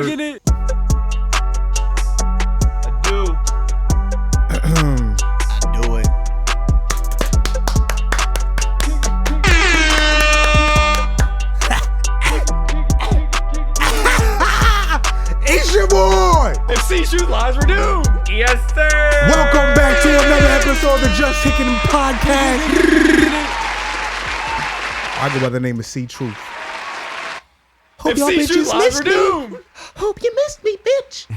Kickin' it. I do. I do it. It's your boy. If C-Shoot lies, we're doomed. Yes, sir. Welcome back to another episode of the Just Kickin' podcast. I go by the name of C Truth. Hope If y'all C-Shoot bitches lies, missed we're me. doomed. Hope you missed me, bitch.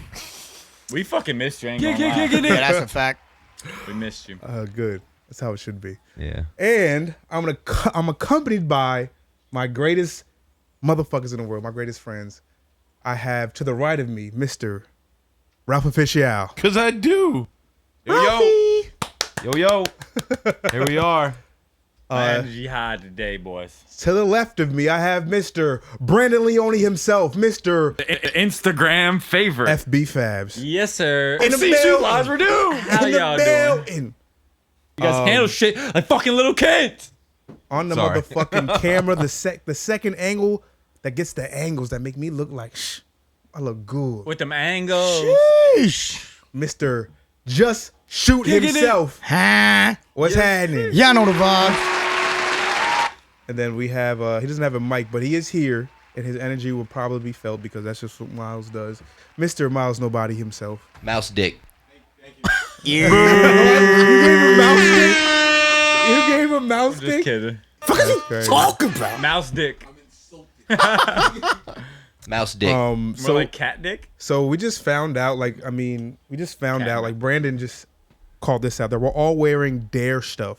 We fucking missed you. Ain't Yeah, gonna lie. Yeah, that's a fact. We missed you. Good. That's how it should be. Yeah. And I'm accompanied by my greatest motherfuckers in the world, my greatest friends. I have to the right of me, Mr. Ralph Official. Cause I do. Yo. Here we are. My energy high today, boys. To the left of me, I have Mr. Brandon Leone himself, Mr. Instagram favorite. FB Fabs. Yes, sir. In If the C-Shoot building. lies, we're doomed. How In the y'all doing? building. You guys handle shit like fucking little kids. On the Sorry. motherfucking camera, the second angle that gets the angles that make me look like I look good. With them angles. Sheesh. Mr. Just Shoot Kickin' it. himself. Huh? What's happening? Y'all know the vibe. And then we have he doesn't have a mic, but he is here, and his energy will probably be felt because that's just what Miles does. Mr. Miles Nobody himself. Mouse dick. Yeah. You gave him mouse Just stick? kidding. Crazy. Talking about. Mouse dick. Mouse dick. More So like cat dick. so we just found out, like Brandon just called this out that we're all wearing Dare stuff.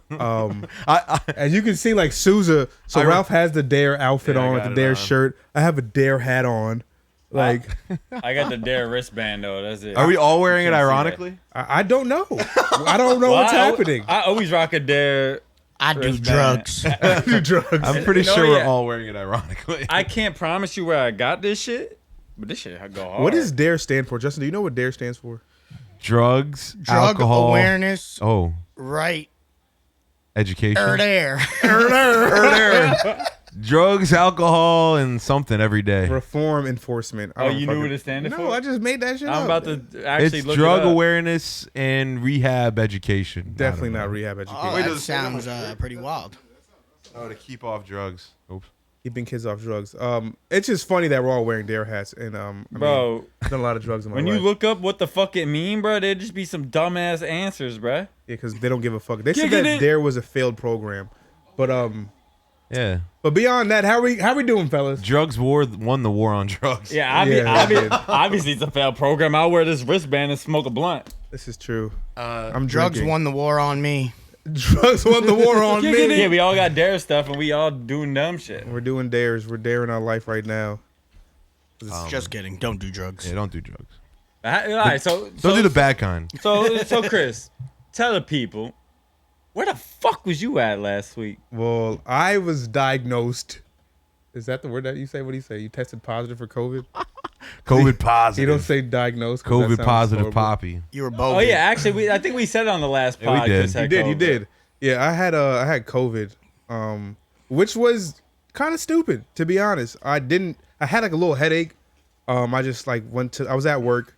As you can see, like Souza, so Ralph has the Dare outfit Yeah, I on, got the it Dare on. shirt. I have a Dare hat on. Like I got the Dare wristband though. That's it. Are we all wearing it Can't see that. ironically? I don't know. I don't know Well, what's happening. I always rock a Dare. I do Wristband. drugs. I do drugs. I'm pretty No, sure we're yeah. all wearing it ironically. I can't promise you where I got this shit, but this shit I go hard. What does Dare stand for? Justin, do you know what Dare stands for? Drugs, Drug alcohol, awareness. Oh, Right. education. There. Drugs, alcohol, and something every day. Reform enforcement. I Oh, don't you knew fucking- what it standed for? No, I just made that shit I'm up. about to actually It's look drug it up. awareness and rehab education. Definitely I don't not know. rehab education. Oh, Wait, that does it say that sounds pretty wild. Oh, to keep off drugs. Oops. Keeping kids off drugs. It's just funny that we're all wearing Dare hats, and Bro, I've done a lot of drugs in my when life. you look up what the fuck it mean, bro, there'd just be some dumbass answers, bro. Yeah, because they don't give a fuck. They said Kickin' that it. Dare was a failed program, but Yeah. beyond that, how we doing, fellas? Drugs won the war on drugs. Yeah, Yeah, it did. obviously it's a failed program. I'll wear this wristband and smoke a blunt. This is true. I'm Drugs drinking. won the war on me. Drugs won the war on me. Yeah, we all got Dare stuff and we all doing dumb shit. We're doing dares. We're daring our life right now. Just kidding. Don't do drugs. Yeah, don't do drugs. All right, so Don't do the bad kind. So Chris, tell the people, where the fuck was you at last week? Well, I was diagnosed. Is that the word that you say? What do you say? You tested positive for COVID? COVID positive. You don't say diagnosed. 'cause that COVID sounds positive horrible. poppy. You were both. Oh yeah, actually, I think we said it on the last Yeah, we podcast. did. had You COVID. did. Yeah, I had COVID, which was kind of stupid, to be honest. I had like a little headache. I just like I was at work.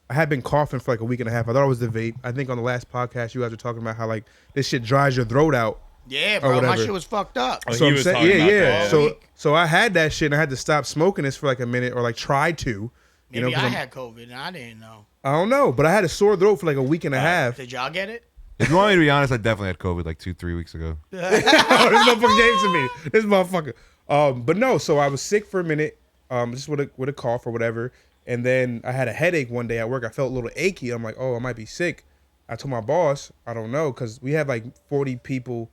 I had been coughing for like a week and a half. I thought it was the vape. I think on the last podcast you guys were talking about how like this shit dries your throat out. Yeah, Or bro. My whatever. shit was fucked up. Oh, So he I'm was saying, talking about that. So I had that shit and I had to stop smoking this for like a minute or like try to. You Maybe know, 'cause I I'm- had COVID and I didn't know. I don't know, but I had a sore throat for like a week and a half. Did y'all get it? If you want me to be honest, I definitely had COVID like 2-3 weeks ago. Oh, this motherfucker gave it to me. This motherfucker. But no, so I was sick for a minute, just with a cough or whatever, and then I had a headache one day at work. I felt a little achy. I'm like, oh, I might be sick. I told my boss, I don't know, because we have like 40 people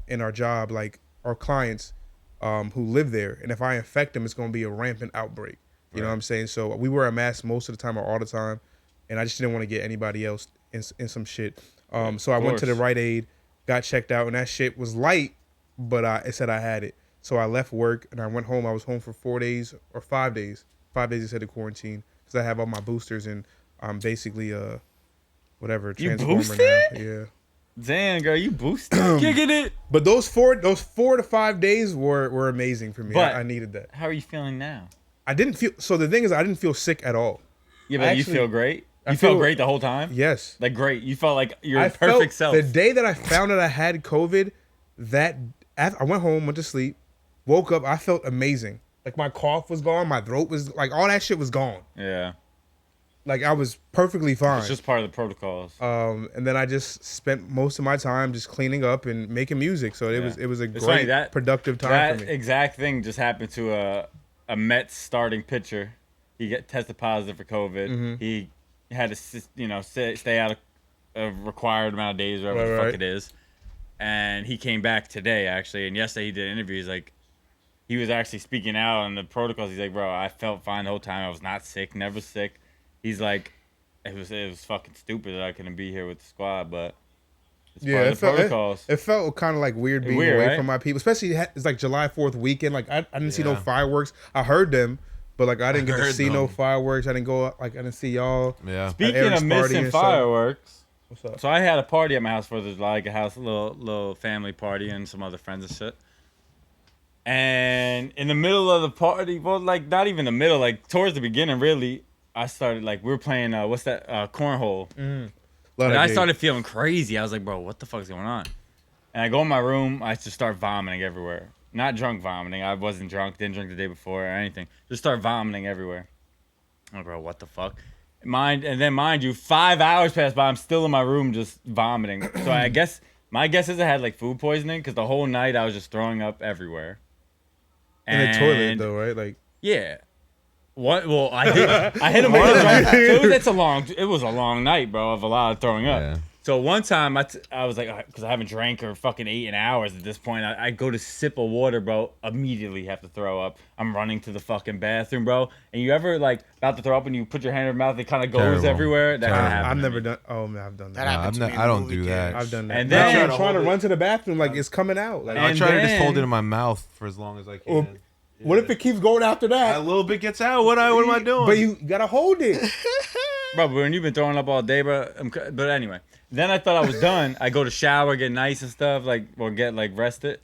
in our job, like our clients, who live there, and if I infect them, it's going to be a rampant outbreak. You know what I'm saying? So we wear a mask most of the time or all the time, and I just didn't want to get anybody else in some shit. So I went to the Rite Aid, got checked out, and that shit was light, but it said I had it. So I left work and I went home. I was home for 4 days or 5 days. 5 days instead of quarantine because I have all my boosters and I'm basically whatever You transformer boosted? now. Yeah. Damn, girl, you boosted. Kicking it. But those 4 to 5 days were amazing for me. But- I needed that. How are you feeling now? I didn't feel. So the thing is, I didn't feel sick at all. Yeah, but you Actually, feel great. I You felt feel- great the whole time. Yes. Like great. You felt like your I perfect felt self. the day that I found out I had COVID. I went home, went to sleep, woke up. I felt amazing. Like my cough was gone, my throat was like all that shit was gone. Yeah. Like I was perfectly fine. It's just part of the protocols. And then I just spent most of my time just cleaning up and making music. So it was a It's great, funny, productive time that for me. exact thing just happened to a Mets starting pitcher. He tested positive for COVID. Mm-hmm. He had to stay out a required amount of days, whatever the fuck Right. it is. And he came back today actually, and yesterday he did an interview. He's like, he was actually speaking out on the protocols. He's like, bro, I felt fine the whole time. I was not sick, never sick. He's like, it was fucking stupid that I couldn't be here with the squad, but it's part of the protocols. It felt kind of like weird being Weird, away right? from my people, especially it's like July 4th weekend. Like I didn't see no Yeah. fireworks. I heard them, but like I didn't get to heard see no them. fireworks. I didn't go like I didn't see y'all. Yeah. Speaking Eric's of party missing and stuff. fireworks, What's up? so I had a party at my house for like a little family party and some other friends and shit. And in the middle of the party, well, like not even the middle, like towards the beginning, really, I started like we were playing what's that cornhole, Love and that I game. started feeling crazy. I was like, bro, what the fuck's going on? And I go in my room, I just start vomiting everywhere. Not drunk vomiting. I wasn't drunk, didn't drink the day before or anything. Just start vomiting everywhere. I'm like, bro, what the fuck? Mind you, 5 hours passed by. I'm still in my room just vomiting. So I guess my guess is I had like food poisoning because the whole night I was just throwing up everywhere. in the toilet And- though, right? Like Yeah. What? Well, I did. I hit him with a drunk. So it was a long night, bro, of a lot of throwing up. Yeah. So one time I was like, because I haven't drank or fucking ate in hours at this point. I go to sip of water, bro. Immediately have to throw up. I'm running to the fucking bathroom, bro. And you ever like about to throw up and you put your hand in your mouth, it kind of goes Terrible. everywhere. That Terrible. can happen. I've to never me. done. Oh man, I've done That that. happened to me in I the don't movie do theater. that. I've done that. And Now then- I'm trying to run to the bathroom, like it's coming out. Like, I And try to just hold it then- in my mouth for as long as I can. Well, what if it keeps going after A that? little bit gets out. What am I doing? But you gotta hold it. Bro, but when you've been throwing up all day, bro. But anyway, then I thought I was done. I go to shower, get nice and stuff, or get rested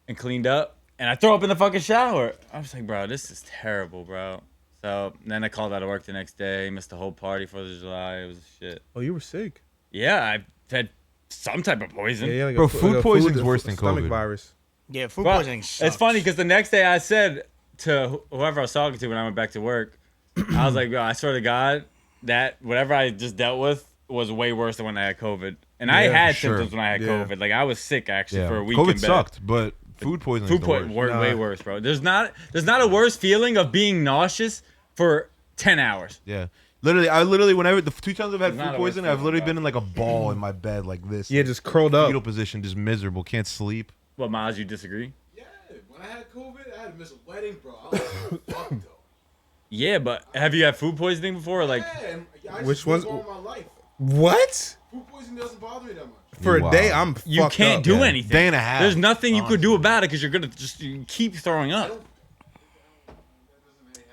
and cleaned up, and I throw up in the fucking shower. I was like, bro, this is terrible, bro. So then I called out of work the next day, missed the whole party 4th of July. It was shit. Oh, you were sick. Yeah, I had some type of poison. Yeah, like Bro, a, food like a poisoning's worse than stomach COVID. virus. Yeah, food Bro, poisoning sucks. it's funny because the next day I said to whoever I was talking to when I went back to work, I was like, bro, I swear to God, that whatever I just dealt with was way worse than when I had COVID. And I Yeah, had for sure. symptoms when I had Yeah. COVID. Like I was sick actually Yeah. for a week. COVID in bed. sucked, but food poisoning. Food is the poisoning, worst. way worse, bro. There's not a worse feeling of being nauseous for 10 hours. Yeah. Literally, whenever the 2 times I've had It's not food a worse poisoning, I've feeling, literally bro. been in like a ball in my bed like this. Yeah, just curled up. Fetal position, just miserable, can't sleep. What, Miles, you disagree? Yeah, when I had COVID, I had to miss a wedding, bro. I was fucked though. Yeah, but have you had food poisoning before? Like, Yeah, and I Which just one's- all my life. What? Food poisoning doesn't bother me that much. For a Wow. day, I'm you fucked can't up. do Yeah. anything. Day and a half, There's nothing you could do honestly. about it because you're gonna just keep throwing up.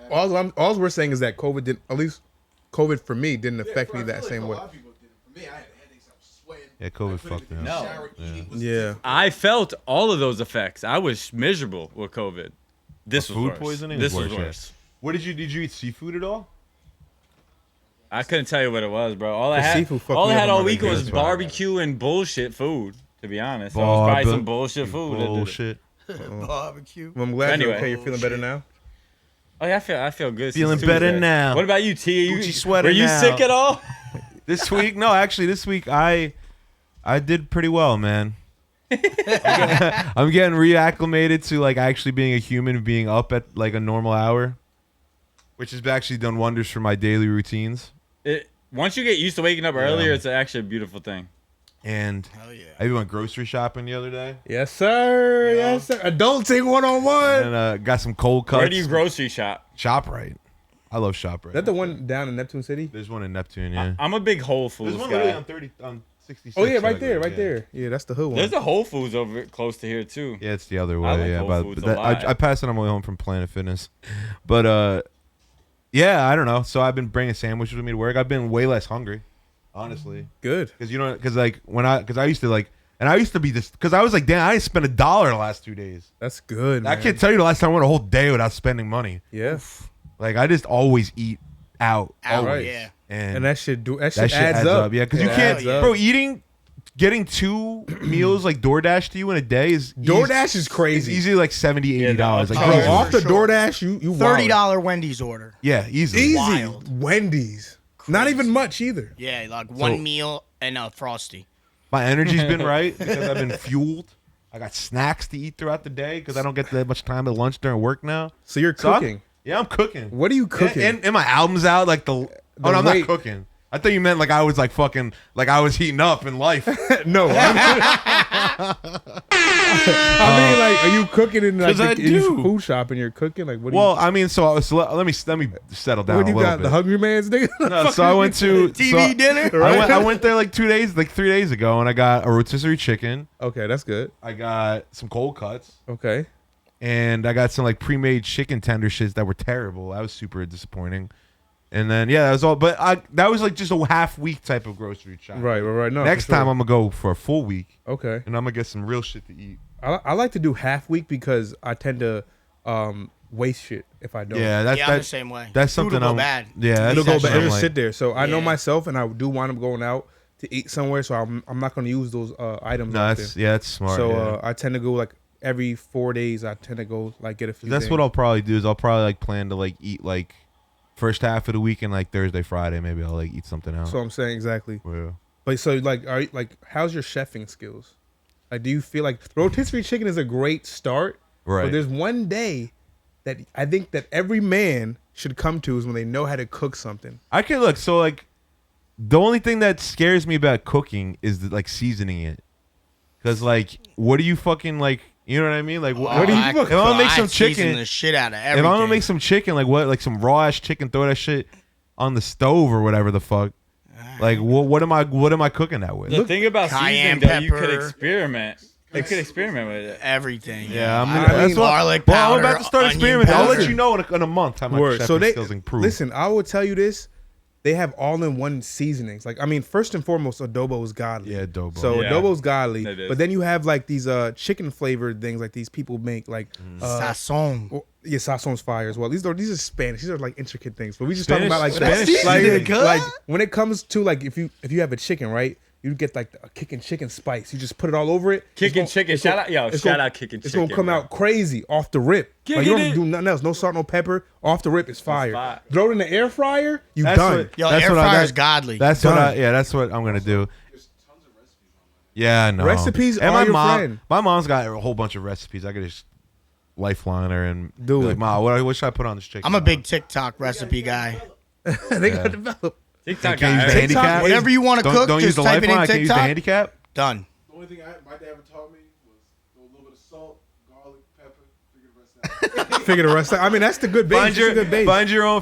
All we're saying is that COVID didn't. At least COVID for me didn't affect me that same A way. lot of people did. For me, I had headaches. I was sweating. Yeah, COVID I couldn't fucked even me get up. in the shower, eating was Yeah. different. I felt all of those effects. I was miserable with COVID. This was Food worse. poisoning This is was worse, yeah. worse. What did you eat seafood at all? I couldn't tell you what it was, bro. All I The had, seafood fucked all I me up had on all my week was vacation. barbecue and bullshit food. To be honest, so it was probably some bullshit food. that did it. Bullshit. Barbecue. Well, I'm glad Anyway. you're okay. You're feeling better now. Oh yeah, I feel good. Feeling since better Tuesday. now. What about you, T? Gucci sweater Were you now. sick at all? This week? No, actually, this week I did pretty well, man. I'm getting reacclimated to like actually being a human, being up at like a normal hour, which has actually done wonders for my daily routines. Once you get used to waking up earlier, it's actually a beautiful thing. And Hell yeah. I even went grocery shopping the other day Yes, sir. Yes, sir. Adulting 101. and got some cold cuts. Where do you grocery shop? ShopRite. I love ShopRite. Is that the one down in Neptune City? There's one in Neptune, yeah. I'm a big Whole Foods There's one literally guy. on 30 on 66. Oh yeah, right like, there, right yeah. there. Yeah, that's the hood one. There's a Whole Foods over close to here too. Yeah, it's the other way. I like yeah, Whole but Foods a that, lot. I passed it on my way home from Planet Fitness, but yeah, I don't know. So I've been bringing sandwiches with me to work. I've been way less hungry, honestly, Good. because like because I used to like And I used to be this because I was like, damn, I didn't spend $1 the last 2 days. That's good, man. I can't tell you the last time I went a whole day without spending money. Yeah. Like I just always eat out. Right. Yeah. And that shit shit adds up. Yeah, because you can't, adds up. bro. Getting 2 meals like DoorDash to you in a day is DoorDash is crazy. It's easily like $70, $80. Like, Bro, Oh, off the for sure. DoorDash, you $30 Wendy's order. yeah, easily. easy. Wild. Wendy's. Not even much either. Yeah, like one meal and a Frosty. My energy's been right because I've been fueled. I got snacks to eat throughout the day because I don't get that much time at lunch during work now. So you're cooking. Yeah, I'm cooking. What are you cooking? And my album's out. Like oh, no, I'm weight- not cooking. I thought you meant like I was like fucking like I was heating up in life. No, I mean, like, are you cooking in like 'Cause I in your do. food shop and you're cooking? Like, what? Do Well, I mean, so let me settle down what do a you little got? bit. The Hungry Man's nigga? No, so I went to TV dinner? I went there like 3 days ago, and I got a rotisserie chicken. Okay, that's good. I got some cold cuts, Okay, and I got some like pre-made chicken tender shits that were terrible. That was super disappointing. And then that was all. But that was like just a half week type of grocery shop. right. No, Next for sure. time I'm gonna go for a full week, Okay, and I'm gonna get some real shit to eat. I like to do half week because I tend to waste shit if I don't. Yeah, that's Yeah, I'm the same way. That's Food something will go I'm. bad. Yeah, it'll that's go back. something It'll I'm sit there. So I know Yeah. myself, and I do wind up going out to eat somewhere. So I'm not going to use those items. No, out that's there. that's smart. So yeah. I tend to go like every 4 days. I tend to go like get a few. That's things. what I'll probably do. Is I'll probably like plan to like eat like first half of the week and like Thursday, Friday. Maybe I'll like eat something else. So I'm saying exactly. Yeah. But so like, are you, like, how's your chefing skills? Like, do you feel like rotisserie chicken is a great start? Right. But there's one day that I think that every man should come to is when they know how to cook something. I can look. So like, the only thing that scares me about cooking is like seasoning it, because like, what do you fucking like? You know what I mean? Like, what do you? I- If I'm gonna make I some season chicken, the shit out of if everything. I'm gonna make some chicken, like what, like some raw ass chicken, throw that shit on the stove or whatever the fuck. Like, what am I cooking that with? The thing about Cayenne seasoning, though, you could pepper. experiment. You could experiment with it. everything. Yeah, I that's mean, what. garlic Well, powder. I'm about to start onion experimenting. I'll let powder. you know in a month how my Word. chefing So they skills improve. listen. I will tell you this: they have all-in-one seasonings. Like, I mean, first and foremost, adobo is godly. Yeah, adobo. So Yeah. adobo's godly, It is. but then you have like these chicken flavored things like these people make like Sazon. well, yeah, sazon's fire as well. These are Spanish. These are like intricate things. But we just Spanish- talking about like Spanish like, seasoning. like when it comes to like if you have a chicken, right? You get like a Kickin chicken spice. You just put it all over it. Kickin chicken. Shout out, yo, shout out Kickin It's chicken. gonna come bro. out crazy off the rip. Like, you don't Kickin' do nothing else. No salt, no pepper. Off the rip, it's fire. fire. Throw it in the air fryer. You That's done. what- Yo, That's air what I- fryer is that- godly. That's Done. that's what I'm gonna do. Yeah, I know. Recipes and are my your mom, friend. My mom's got a whole bunch of recipes. I could just lifeline her and Do be it. like, "Ma, what should I put on this chicken?" I'm a big TikTok recipe guy. They got developed. TikTok Can't use the guy. handicap. Whatever you want to cook, Don't use just the type it lifeline. in I can't use the TikTok. handicap. Done. The only thing my dad ever taught me was throw a little bit of salt, garlic, pepper, figure the rest out. Figure the rest out. I mean, that's the good base. Find That's the good base.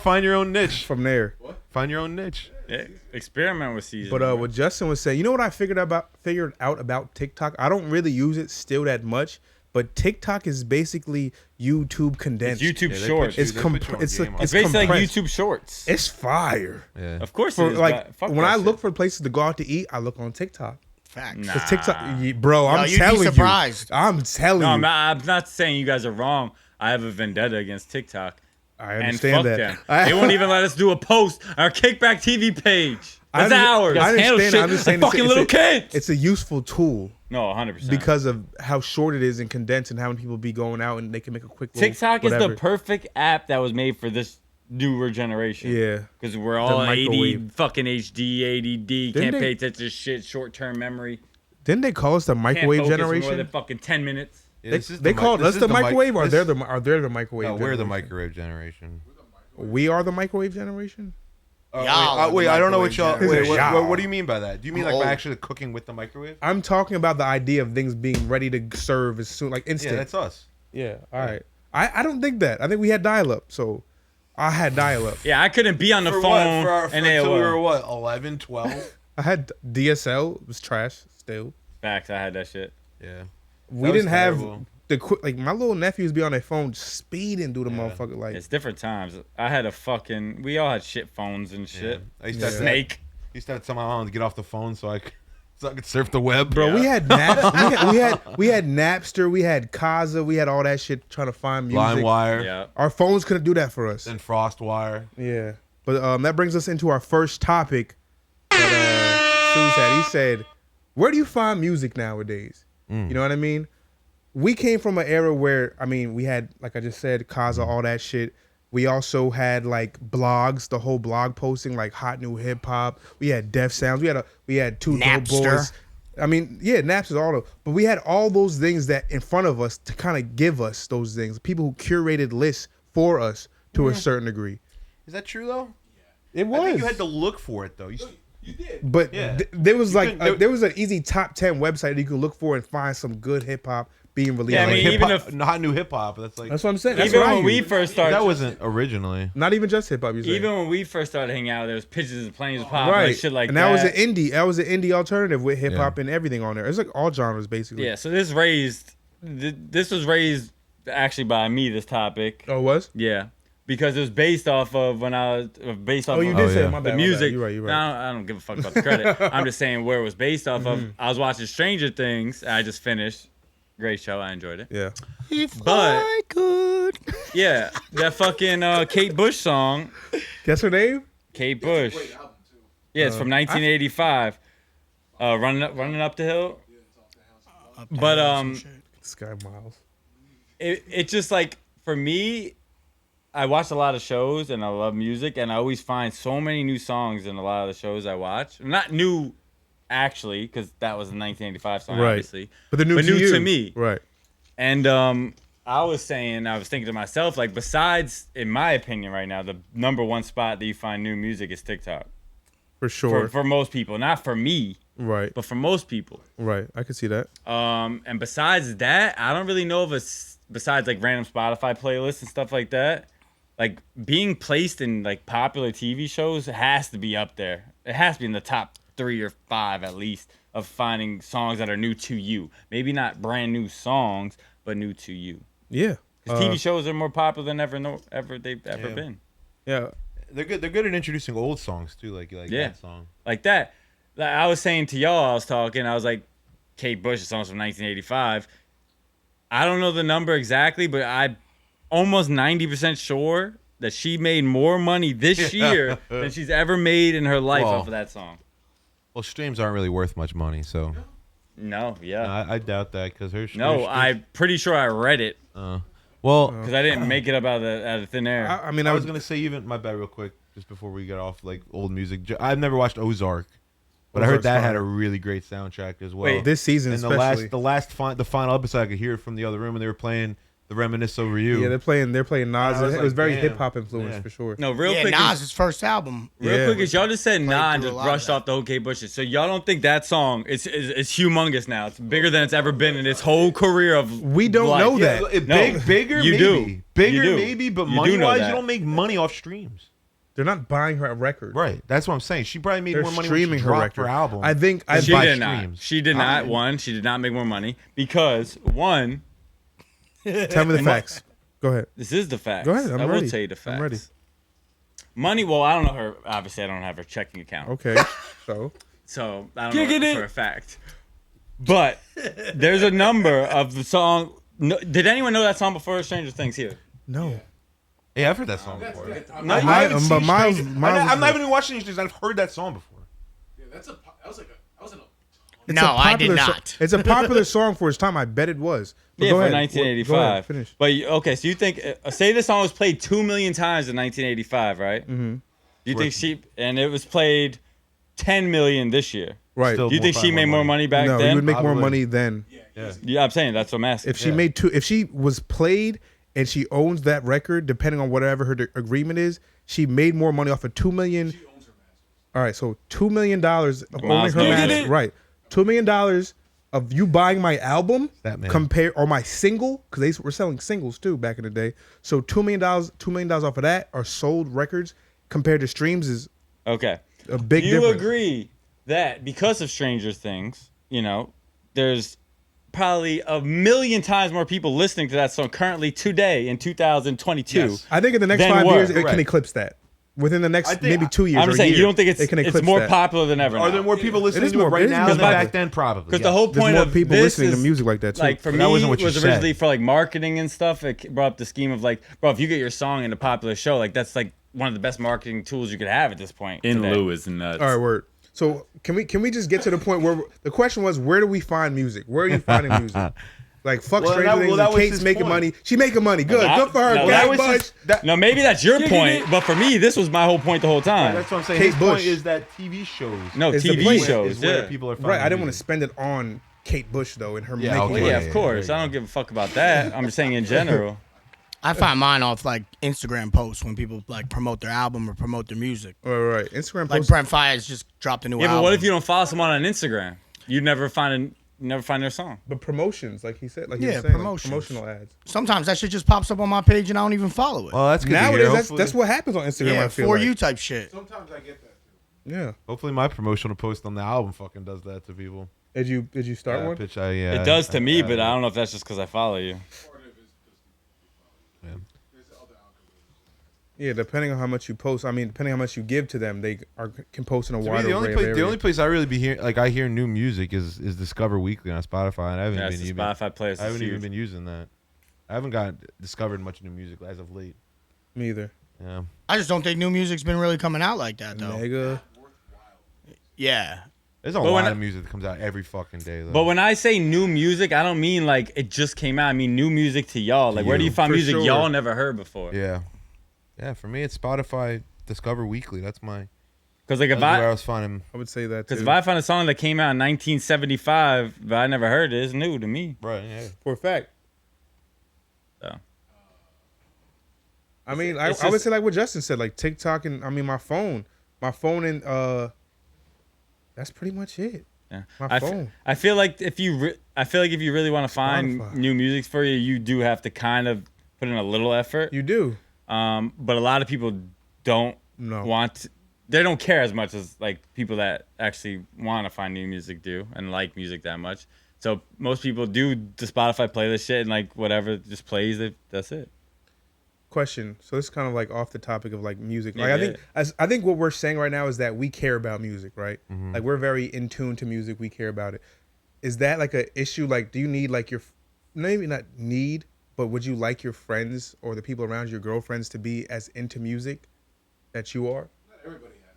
find your own niche. From there. Find your own niche. Yeah, experiment with seasoning. But what Justin was saying, you know what I figured out about TikTok? I don't really use it still that much, but TikTok is basically YouTube it's condensed. YouTube Yeah, they Shorts. put you- It's they com- put you on it's game a- on It's it. basically like compressed. YouTube Shorts. It's fire. Yeah. Of course, For it is. like but fuck when that I shit. look for places to go out to eat, I look on TikTok. Facts. Nah. Cause TikTok, bro, I'm you'd be telling surprised. you, I'm telling No, you. I'm not saying you guys are wrong. I have a vendetta against TikTok. I And understand fuck that. them. They won't even let us do a post on our Kickback TV page. That's ours. I Handle understand. shit I'm just saying like fucking little kids. It's a useful tool No, 100%. because of how short it is and condensed, and how many people be going out and they can make a quick little TikTok is whatever. the perfect app that was made for this newer generation. Yeah. Because we're all microwave. 80, fucking HD, ADD, Didn't can't they- pay attention to shit, short-term memory. Didn't they call us the Can't microwave focus for more generation? than fucking 10 minutes. They called us the microwave, or are they the microwave? No, we're the generation? microwave generation. We are the microwave generation. Y'all are the wait, I don't know what y'all. microwave Wait, generation. what do you mean by that? Do you mean like Oh. by actually cooking with the microwave? I'm talking about the idea of things being ready to serve as soon, like Yeah, instant. that's us. Yeah, all right. I don't think that. I think we had dial up, so I had dial up. Yeah, I couldn't be on the phone and until we were AOL. what 11, 12? I had DSL. It was trash still. Facts, I had that shit. Yeah. We was didn't have terrible. the quick. Like my little nephews be on their phone speeding through the motherfucker. Like It's different times. I had a fucking. We all had shit phones and shit. I used to have to, Snake. used to have to tell my mom to get off the phone so I could So I could surf the web. Bro, we had we had Napster, we had Kazaa, we had all that shit trying to find music. LimeWire. Yeah. Our phones couldn't do that for us. Then FrostWire. Yeah. But that brings us into our first topic that Suze had. He said, where do you find music nowadays? You know what I mean? We came from an era where, I mean, we had, like I just said, Kazaa, all that shit. We also had like blogs, the whole blog posting, like Hot New Hip Hop. We had Def Sounds. We had Two Dope Napster. Boys. I mean, yeah, Napster's all of. But we had all those things that in front of us to kind of give us those things. People who curated lists for us to a certain degree. Is that true though? It was. I think you had to look for it though. You did. But Yeah. there was like couldn't- there was an easy top 10 website that you could look for and find some good hip hop being released. Yeah, I Like, mean, hip-hop- even if- Hot New Hip Hop. That's like that's what I'm saying. That's Even what I when we use. first started, that wasn't originally. Not even just hip hop. You saying. even when we first started hanging out, there was pictures of Planes of Pop, right, like shit like and that was an indie. That was an indie alternative with hip hop and everything on there. It's like all genres basically. Yeah, so this was raised actually by me. This topic, Oh, it was? yeah, because it was based off of when I was based off. Oh, you of did say yeah. it. My the bad. My music. bad. You're right. You're right. I don't give a fuck about the credit. I'm just saying where it was based off of. I was watching Stranger Things. I just finished. Great show. I enjoyed it. Yeah. If But- I could. Yeah, that fucking Kate Bush song. Guess her name? Kate Bush. Great album too. Yeah, it's from 1985. Running up the hill. Yeah, it's off the house. But Sky Miles. it just like for me, I watch a lot of shows and I love music and I always find so many new songs in a lot of the shows I watch. Not new, actually, because that was a 1985 song, Right. obviously. But the new But to new you. to me. Right. And I was thinking to myself, like, besides, in my opinion, right now, the number one spot that you find new music is TikTok. For sure. For most people, not for me, Right. but for most people. Right. I could see that. And besides that, I don't really know of besides like random Spotify playlists and stuff like that. Like being placed in like popular TV shows has to be up there. It has to be in the top 3 or 5 at least of finding songs that are new to you. Maybe not brand new songs, but new to you. Yeah. Because TV shows are more popular than they've ever Yeah. been. Yeah. They're good. They're good at introducing old songs too, like Yeah. that song. Like that. Like I was saying to y'all, I was talking, I was like, Kate Bush's song's from 1985. I don't know the number exactly, but I'm almost 90% sure that she made more money this year than she's ever made in her life Well, off of that song. Well, streams aren't really worth much money, so No, yeah. I doubt that because her. No, I'm pretty sure I read it Well, because I didn't make it up out of thin air. I mean, I was gonna say even my bad real quick just before we get off like old music. I've never watched Ozark, but I heard Ozark's that had fine. a really great soundtrack as well. Wait, this season and especially. the final episode, I could hear it from the other room when they were playing the Reminisce Over You. Yeah, they're playing Nas. I was It was like, very damn. hip hop influenced Yeah. for sure. No, real Yeah, quick. Nas' first album. Real Yeah. quick, is y'all just said nah and through just a lot of brushed that. off the whole Kate Bush shit. So y'all don't think that song is humongous now? It's bigger than it's ever been in its whole career of. We don't life. know Yeah, that. No, bigger, you maybe. do. Bigger, You do. maybe, but You do know money-wise, that. you don't make money off streams. They're not buying her a record. Right. That's what I'm saying. She probably made They're more money streaming when she her dropped record. her album. I think. She buy did not. streams. She did not. One, she did not make more money because one, Tell me the facts. Go ahead. this is the facts. Go ahead. I'm I ready. will tell you the facts. I'm ready. Money. Well, I don't know her. Obviously, I don't have her checking account. Okay. So. So I don't know for a fact. But there's a number of the song. No, did anyone know that song before Stranger Things here? No. Yeah, I've heard that song before. No, I haven't but seen Miles- Stranger- Miles- I'm not even watching these. I've heard that song before. Yeah, that was in a. It's No, a I did popular not. It's a popular song for its time. I bet it was. But Yeah, go for ahead. 1985. Go ahead. Finish. But okay, so you think say this song was played 2 million times in 1985, right? Mm-hmm. Do you think she and it was played 10 million this year? Right. Still Do you think probably she made more money back No, then? you would make more Probably. money then. Yeah, I'm saying that's what I'm asking. If she made if she was played and she owns that record, depending on whatever her agreement is, she made more money off of 2 million. She owns her masters. All right, so $2 million of owning Miles her Davis. master, right? $2 million of you buying my album, That man. compare or my single, because they were selling singles too back in the day. So $2 million off of that are sold records compared to streams is Okay. a big Do you difference. agree that because of Stranger Things, you know, there's probably a million times more people listening to that song currently today in 2022? Yes. I think in the next Then 5 what? years it can Correct. eclipse that. within the next I think- maybe 2 years. I'm or just a saying, year, you don't think it can it's eclipse more that. popular than ever? Are there now? more people listening is to more- it right it is now more than back popular. then? Probably. Because yeah. the whole There's point more of people this listening to is, music like that too. like for But me, that wasn't what you was said. originally for like marketing and stuff. It brought up the scheme of like, bro, if you get your song in a popular show, like that's like one of the best marketing tools you could have at this point. In today. lieu is nuts. All right, word. So can we just get to the point where the question was, where do we find music? Where are you finding music? Like fuck Well, Stranger that- Things well, that and was Kate's his making point. money. She making money. Good. that- Good for her. no, Kate that was Bush. his- that- No, maybe that's your Kickin' point, it. but for me, this was my whole point the whole time. That's what I'm saying. Kate His point Bush. is that TV shows. No, It's the TV place. shows. is where Yeah. people are finding Right. I didn't want to music. spend it on Kate Bush though and her Yeah, making okay. Well, money. yeah, Yeah, of course. yeah, I don't give a fuck about that. I'm just saying in general. I find mine off like Instagram posts when people like promote their album or promote their music. Right. Instagram Like posts. Brent Fires just dropped a new Yeah, album. but what if you don't follow someone on Instagram? You never find their song. But promotions, like he said, like he Yeah, was saying, like promotions. promotional ads. Sometimes that shit just pops up on my page and I don't even follow it. Well, that's good. to Nowadays, hear. that's Hopefully- that's what happens on Instagram. yeah, I feel for like. you type shit. Sometimes I get that too. Yeah. Hopefully, my promotional post on the album fucking does that to people. Did you start Yeah, one? pitch, yeah, It does to me, have but it. I don't know if that's just because I follow you. Part of it is Yeah. there's the other algorithms. Yeah, depending on how much you post. I mean, depending on how much you give to them, they can post in a To me, wider the only array place, of the only areas. place I really be hearing, like I hear new music is Discover Weekly on Spotify, and I haven't Yeah, been it's the even, Spotify playlist. I haven't is even huge. been using that. I haven't got discovered much new music as of late. Me either. Yeah, I just don't think new music's been really coming out like that though. Mega. Yeah. there's a But lot when of music that comes out every fucking day. Though. But when I say new music, I don't mean like it just came out. I mean new music to y'all. Like, where do you. you find For music sure. y'all never heard before? yeah, for me it's Spotify Discover Weekly. That's Because like if where I I was finding. I would say that because too. if I find a song that came out in 1975 but I never heard it, it's new to me. Right. Yeah. For a fact. So. I mean, It's I would just- say like what Justin said, like TikTok and I mean my phone and that's pretty much it. Yeah. My I phone. feel like if you really want to find Spotify. new music for you, you do have to kind of put in a little effort. You do. But a lot of people don't No. they don't care as much as like people that actually want to find new music do and like music that much. So most people do the Spotify playlist shit and like whatever just plays it. That's it. Question. So this is kind of like off the topic of like music. Yeah, Like yeah. I think what we're saying right now is that we care about music, right? Mm-hmm. Like we're very in tune to music. We care about it. Is that like a issue? Like, do you need like maybe not need, but would you like your friends or the people around you, your girlfriends, to be as into music that you are? Not everybody has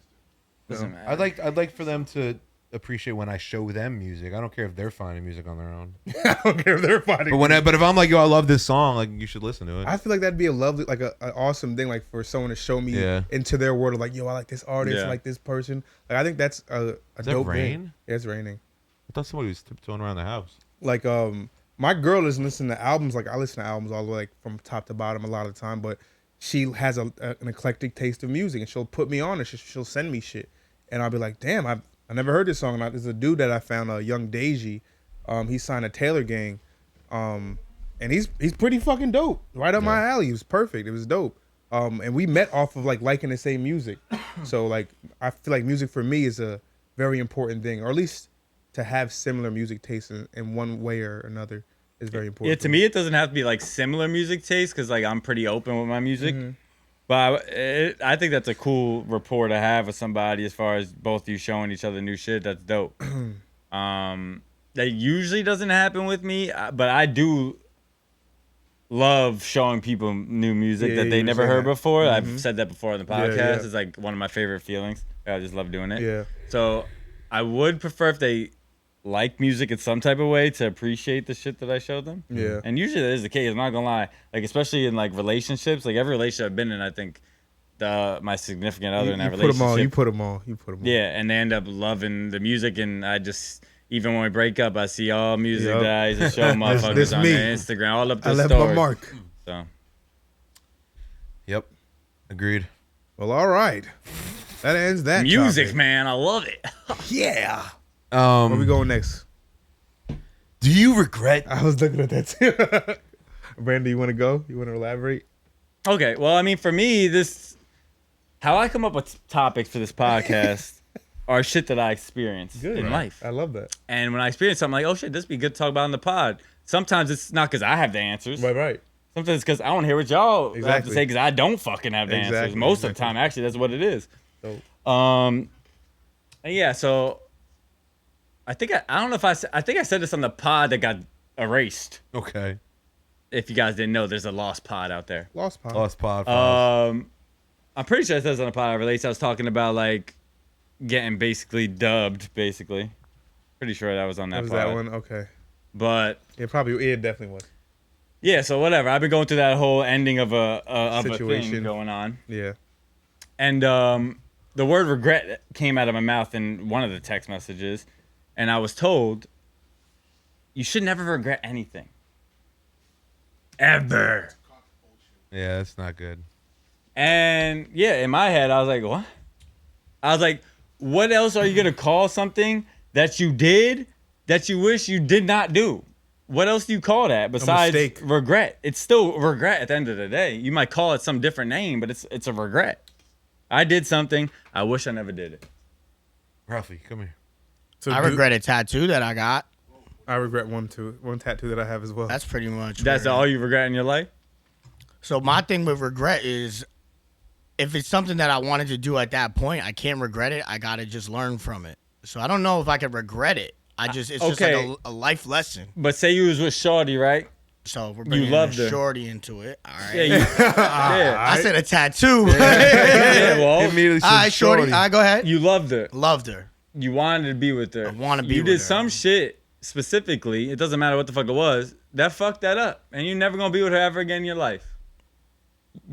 to. Doesn't matter. I'd like for them to appreciate when I show them music. I don't care if they're finding music on their own. I don't care if they're finding. But if I'm like, yo, I love this song, like you should listen to it. I feel like that'd be a lovely, like an awesome thing, like for someone to show me Yeah. into their world of like, yo, I like this artist, Yeah. I like this person. Like I think that's a Is that dope thing. rain? Yeah, it's raining. I thought somebody was tiptoeing around the house. Like my girl is listening to albums. Like I listen to albums all the way like from top to bottom a lot of the time, but she has an eclectic taste of music, and she'll put me on it. She'll send me shit, and I'll be like, damn, I never heard this song. And there's a dude that I found, Young Deji. He signed a Taylor Gang, and he's pretty fucking dope. Right up my alley. He was perfect. It was dope. And we met off of like liking the same music. So like I feel like music for me is a very important thing, or at least to have similar music tastes in one way or another is very important. Yeah, to me, it doesn't have to be like similar music taste because like I'm pretty open with my music. Mm-hmm. But I think that's a cool rapport to have with somebody as far as both you showing each other new shit. That's dope. That usually doesn't happen with me, but I do love showing people new music Yeah, that you they were never saying heard that. before. I've said that before on the podcast. yeah. It's like one of my favorite feelings. I just love doing it. Yeah. So I would prefer if they like music in some type of way to appreciate the shit that I showed them. Yeah. And usually that is the case. I'm not gonna lie. Like especially in like relationships, like every relationship I've been in, I think my significant other in that You put them all. relationship. You put them all. You put them all. Yeah, and they end up loving the music, and I just even when we break up, I see all music Yup. that I used to show motherfuckers this on me. their Instagram, all up I the left story. my mark. So Yep. Agreed. Well, all right. That ends that music, topic. man, I love it. Yeah. Where we going next? Do you regret? I was looking at that too. Brandon, you want to go? You want to elaborate? Okay, well, I mean, for me, how I come up with topics for this podcast are shit that I experience in life. I love that. And when I experience something, I'm like, oh shit, this would be good to talk about on the pod. Sometimes it's not because I have the answers. Right. Sometimes because I want to hear what y'all have to Exactly. say because I don't fucking have the answers. Exactly, Most of the exactly. time, actually, that's what it is. Dope. And yeah, so I think I don't know if I think I said this on the pod that got erased. Okay. If you guys didn't know, there's a lost pod out there. Lost pod. Lost pod files. I'm pretty sure I said this on the pod I released. I was talking about like getting basically dubbed, basically. Pretty sure that was on that That was pod. that one? Okay. But It probably, it definitely was. yeah, so whatever. I've been going through that whole ending of a thing Situation. going on. Yeah. And the word regret came out of my mouth in one of the text messages, and I was told, you should never regret anything. Ever. Yeah, that's not good. And yeah, in my head, I was like, what? I was like, what else are you going to call something that you did that you wish you did not do? What else do you call that besides mistake. regret? It's still regret at the end of the day. You might call it some different name, but it's a regret. I did something. I wish I never did it. Ralphie, come here. So I regret a tattoo that I got. I regret one tattoo that I have as well. That's pretty much. That's where- all you regret in your life? So my thing with regret is, if it's something that I wanted to do at that point, I can't regret it. I gotta just learn from it. So I don't know if I could regret it. It's just Okay. like a life lesson. But say you was with Shorty, right? So we're bringing loved the her. shorty into it. All right. Yeah, you, yeah. I said a tattoo. Yeah, well, Immediately All right, shorty. All right, go ahead. you loved her. Loved her. You wanted to be with her. I wanna be You with did her. some shit specifically. It doesn't matter what the fuck it was. That fucked that up, and you're never gonna be with her ever again in your life.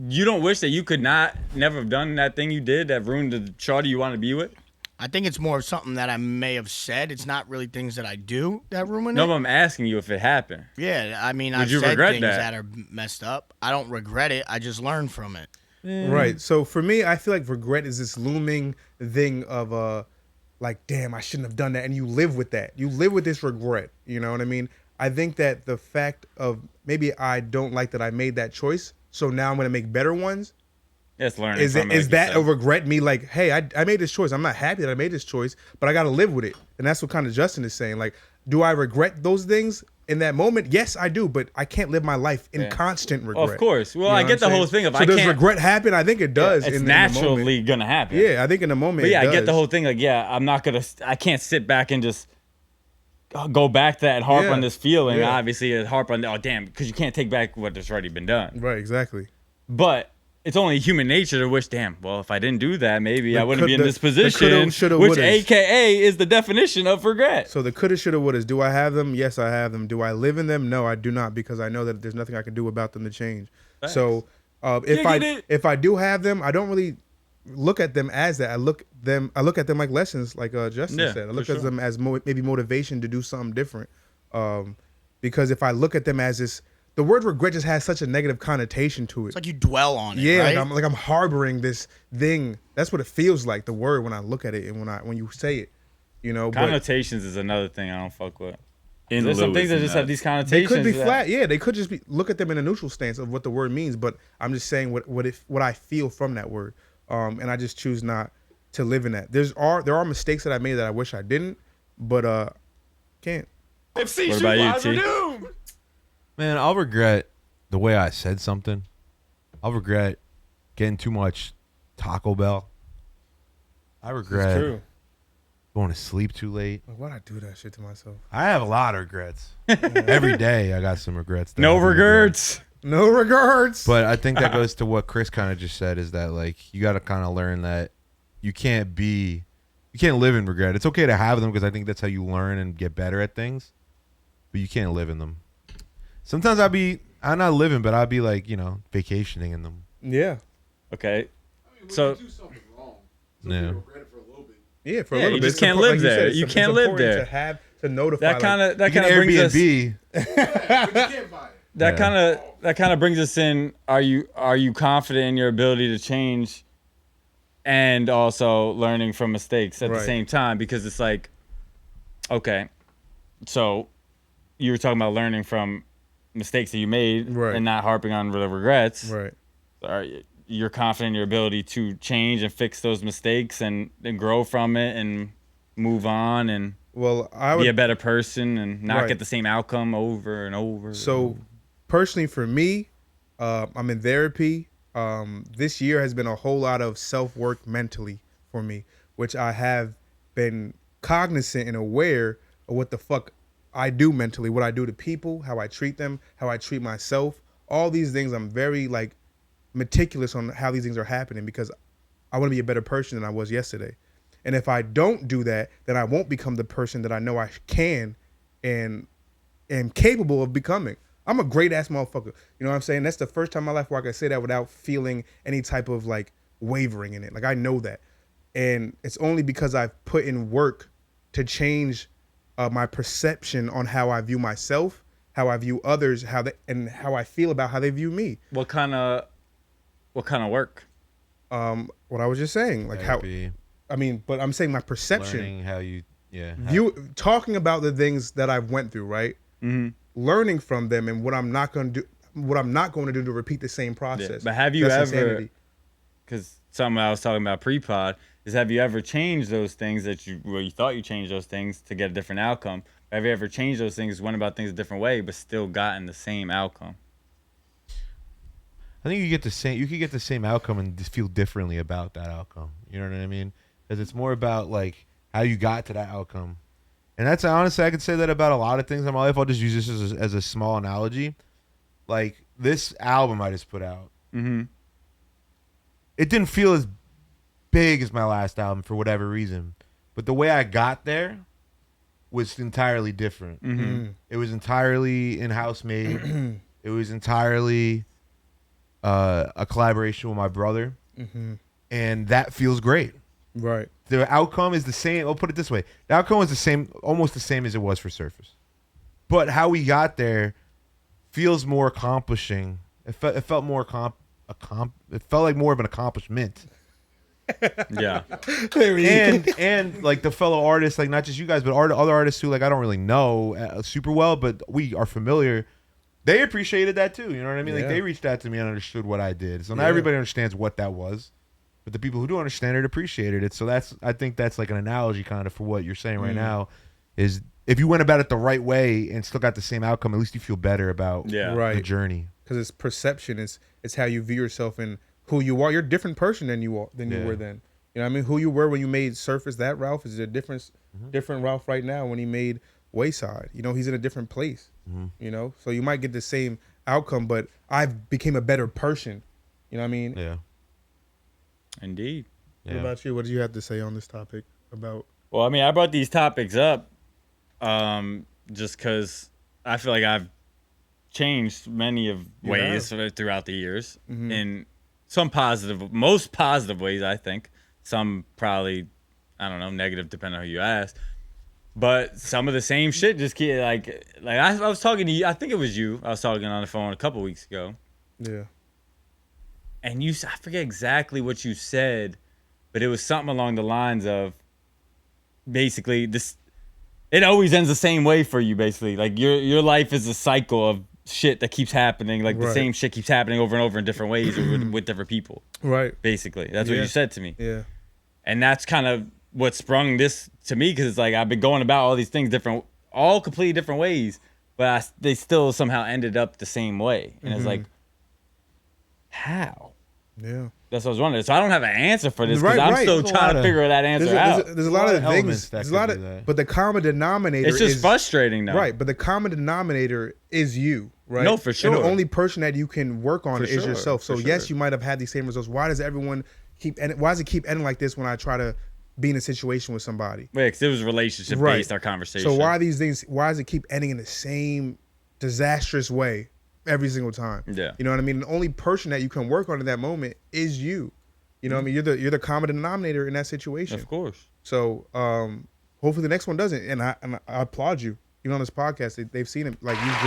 You don't wish that you could never have done that thing you did that ruined the shorty you want to be with. I think it's more of something that I may have said. It's not really things that I do that ruin No, it. but I'm asking you if it happened. Yeah, I mean, Would I've you said regret things that? that are messed up. I don't regret it. I just learn from it. Right. So for me, I feel like regret is this looming thing of like, damn, I shouldn't have done that. And you live with that. You live with this regret. You know what I mean? I think that the fact of maybe I don't like that I made that choice, so now I'm going to make better ones. It's learning. Is from it it, is like that you a said. regret? Me like, hey, I made this choice. I'm not happy that I made this choice, but I got to live with it. And that's what kind of Justin is saying. Like, do I regret those things in that moment? Yes, I do, but I can't live my life in Yeah. constant regret. Of course. Well, You know I what get I'm the whole saying? thing of so I does can't. regret happen? I think it does. It's in the moment. naturally gonna happen. Yeah, I think in the moment. But yeah, it I get the does. whole thing. Like, yeah, I can't sit back and just go back to that and harp Yeah. on this feeling. Yeah. Obviously, and harp on, oh, damn, because you can't take back what has already been done. Right, exactly. But it's only human nature to wish, damn, well, if I didn't do that, maybe The I wouldn't be in could- this the coulda, position, shoulda, which wouldas. AKA is the definition of regret. So the coulda, shoulda, wouldas. Do I have them? Yes, I have them. Do I live in them? No, I do not, because I know that there's nothing I can do about them to change. So Giggity. if I do have them, I don't really look at them as that. I look at them like lessons, like Justin Yeah, said. I for look sure. at them as maybe motivation to do something different. Because if I look at them as this, the word regret just has such a negative connotation to it. It's like you dwell on it. Yeah, right? like I'm harboring this thing. That's what it feels like. The word when I look at it and when you say it, you know. But Connotations is another thing I don't fuck with. In There's some lieu things that is just have nuts. these they connotations. could be that- flat. Yeah, they could just be look at them in a neutral stance of what the word means. But I'm just saying what I feel from that word, and I just choose not to live in that. There are mistakes that I made that I wish I didn't, but can't. What about you, T? Man, I'll regret the way I said something. I'll regret getting too much Taco Bell. I regret True. going to sleep too late. Like, why'd I do that shit to myself? I have a lot of regrets. Every day I got some regrets. that No I do regret. regrets. No regards. But I think that goes to what Chris kind of just said, is that like you got to kind of learn that you can't live in regret. It's okay to have them because I think that's how you learn and get better at things. But you can't live in them. Sometimes I'm not living, but I'll be like, vacationing in them. yeah, Okay. I mean, when So- you do something wrong, it's okay Yeah. to regret it for a little bit. yeah. For a Yeah, little you bit, just It's can't impor- live like you there. said, it's- You it's can't live important there. to have to notify. That kind of You can brings us. Airbnb. But you can't buy it. That kind of brings us in. Are you confident in your ability to change, and also learning from mistakes at the Right. same time? Because it's like, okay, so you were talking about learning from mistakes that you made Right. and not harping on the regrets. right. You're confident in your ability to change and fix those mistakes and grow from it and move on and Well, I be a would. better person and not Right. get the same outcome over and over. So, personally, for me, I'm in therapy. This year has been a whole lot of self-work mentally for me, which I have been cognizant and aware of what the fuck I do mentally, what I do to people, how I treat them, how I treat myself. All these things, I'm very like meticulous on how these things are happening because I want to be a better person than I was yesterday. And if I don't do that, then I won't become the person that I know I can and am capable of becoming. I'm a great ass motherfucker. You know what I'm saying? That's the first time in my life where I can say that without feeling any type of like wavering in it. Like I know that. And it's only because I've put in work to change my perception on how I view myself, how I view others, and how I feel about how they view me. What kind of work? What I was just saying, like Therapy, but I'm saying my perception, learning how you, talking about the things that I've went through, right? Mm-hmm. Learning from them and what I'm not going to do to repeat the same process. Yeah. But have you That's ever? insanity. Because something I was talking about pre-pod is, have you ever changed those things that you thought you changed those things to get a different outcome? Have you ever changed those things, went about things a different way, but still gotten the same outcome? I think you could get the same outcome and just feel differently about that outcome. You know what I mean? Because it's more about like how you got to that outcome. And that's honestly, I could say that about a lot of things in my life. I'll just use this as a small analogy. Like this album I just put out. Mm-hmm. It didn't feel as big as my last album for whatever reason. But the way I got there was entirely different. Mm-hmm. It was entirely in-house made. It was entirely a collaboration with my brother. Mm-hmm. And that feels great. Right. The outcome is the same. I'll put it this way. The outcome was the same, almost the same as it was for Surface. But how we got there feels more accomplishing. It felt more it felt like more of an accomplishment. Yeah. and like the fellow artists, like not just you guys, but other artists who like I don't really know super well, but we are familiar. They appreciated that too. You know what I mean? Like they reached out to me and understood what I did. So not everybody understands what that was. But the people who do understand it appreciated it. So I think that's like an analogy kind of for what you're saying right now is if you went about it the right way and still got the same outcome, at least you feel better about the journey. Because it's perception. It's how you view yourself and who you are. You're a different person than you were then. You know what I mean? Who you were when you made Surface, that Ralph is a different Ralph right now when he made Wayside. You know, he's in a different place. You know? So you might get the same outcome, but I became a better person. You know what I mean? Yeah. Indeed. What about you? What do you have to say on this topic about? Well, I mean, I brought these topics up just because I feel like I've changed many of ways throughout the years in some most positive ways, I think. Some probably, I don't know, negative depending on who you ask. But some of the same shit just keep like I was talking to you. I think it was you. I was talking on the phone a couple weeks ago. Yeah. And I forget exactly what you said, but it was something along the lines of basically this. It always ends the same way for you, basically. Like your life is a cycle of shit that keeps happening. Like the same shit keeps happening over and over in different ways or with different people. Right. Basically, that's what you said to me. Yeah. And that's kind of what sprung this to me because it's like I've been going about all these things all completely different ways, but they still somehow ended up the same way. And it's like, how? Yeah. That's what I was wondering. So I don't have an answer for this because I'm still trying to figure that answer out. There's a lot of things. There's a lot of, but the common denominator it's just frustrating though. Right, but the common denominator is you, right? No, for sure. And the only person that you can work on is yourself. So yes, sure. you might have had these same results. Why does it keep ending like this when I try to be in a situation with somebody? Wait, because it was relationship based, our conversation. So why does it keep ending in the same disastrous way every single time? Yeah. You know what I mean? The only person that you can work on in that moment is you. You know what I mean? You're the common denominator in that situation. Of course. So hopefully the next one doesn't. And I applaud you. Even on this podcast, they've seen it. Like you've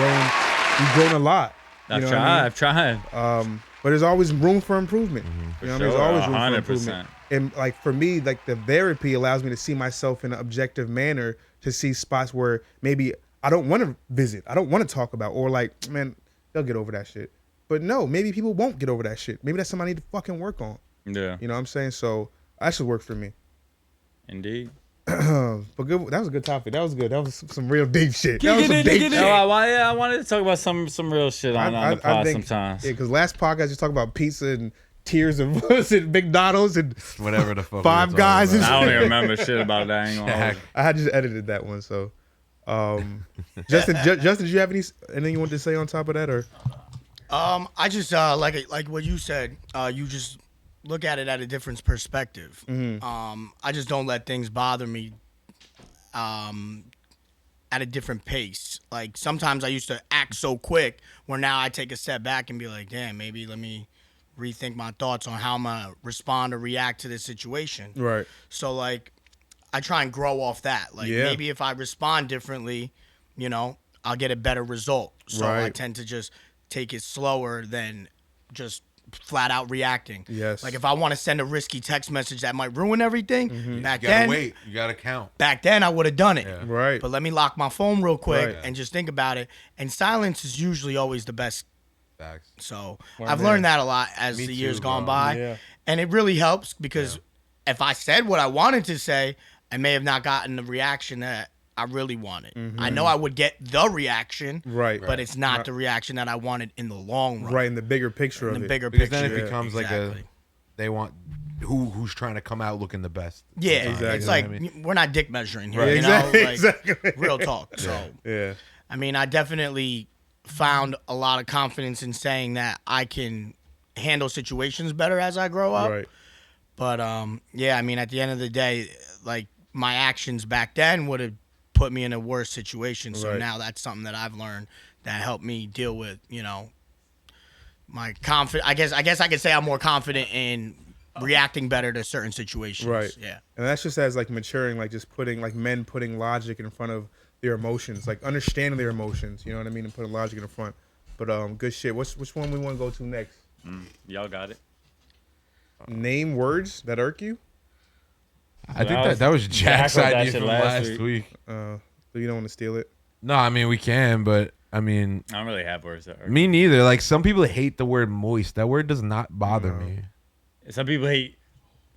grown a lot. I've tried. But there's always room for improvement. You know what I mean? There's always room 100%. for improvement. And like for me, like the therapy allows me to see myself in an objective manner, to see spots where maybe I don't want to visit, I don't want to talk about, or like, man, they'll get over that shit. But no, maybe people won't get over that shit. Maybe that's something I need to fucking work on. Yeah. You know what I'm saying? So that should work for me. Indeed. But good. That was a good topic. That was good. That was some real deep shit. That was some deep shit. No, I wanted to talk about some real shit on the pod sometimes. Yeah, because last podcast you talked about pizza and tears and was it McDonald's and Whatever the fuck. Five Guys and I don't even remember shit about that. I ain't gonna hold you. I had just edited that one. So, Justin, did you have anything you wanted to say on top of that or? I just like what you said. You just look at it at a different perspective. I just don't let things bother me. At a different pace. Like sometimes I used to act so quick, where now I take a step back and be like, damn, maybe let me rethink my thoughts on how I'm gonna respond or react to this situation. Right. So like, I try and grow off that. Like maybe if I respond differently, I'll get a better result. So I tend to just take it slower than just flat out reacting. Yes. Like if I want to send a risky text message that might ruin everything, back You gotta then, wait. You gotta count. back then I would have done it. Yeah. Right. But let me lock my phone real quick Right. and just think about it. And silence is usually always the best. Facts. So Well, I've man. learned that a lot as Me the years too, gone bro. by. Yeah. And it really helps because if I said what I wanted to say, I may have not gotten the reaction that I really wanted. I know I would get the reaction, Right. but it's not the reaction that I wanted in the long run. Right in the bigger picture In of the it. bigger Because picture. then it becomes like Exactly. they want who's trying to come out looking the best. Yeah, Exactly. it's like You know what we're not dick measuring here, Right. you know? Exactly. Like, Exactly. real talk. So, Yeah. I mean, I definitely found a lot of confidence in saying that I can handle situations better as I grow up. Right. But yeah, I mean, at the end of the day, like my actions back then would have put me in a worse situation. So Right. now that's something that I've learned that helped me deal with, my confidence. I guess I could say I'm more confident in reacting better to certain situations. Right. Yeah. And that's just as like maturing, like just putting like men putting logic in front of their emotions, like understanding their emotions. You know what I mean, and putting logic in the front. But good shit. Which one we want to go to next? Y'all got it. Name words that irk you. I think was- that was Jack's Jack wrote that idea shit from last last week. week. So you don't want to steal it. No, I mean we can, but I mean I don't really have words that are. me neither. Like some people hate the word moist. That word does not bother me. Some people hate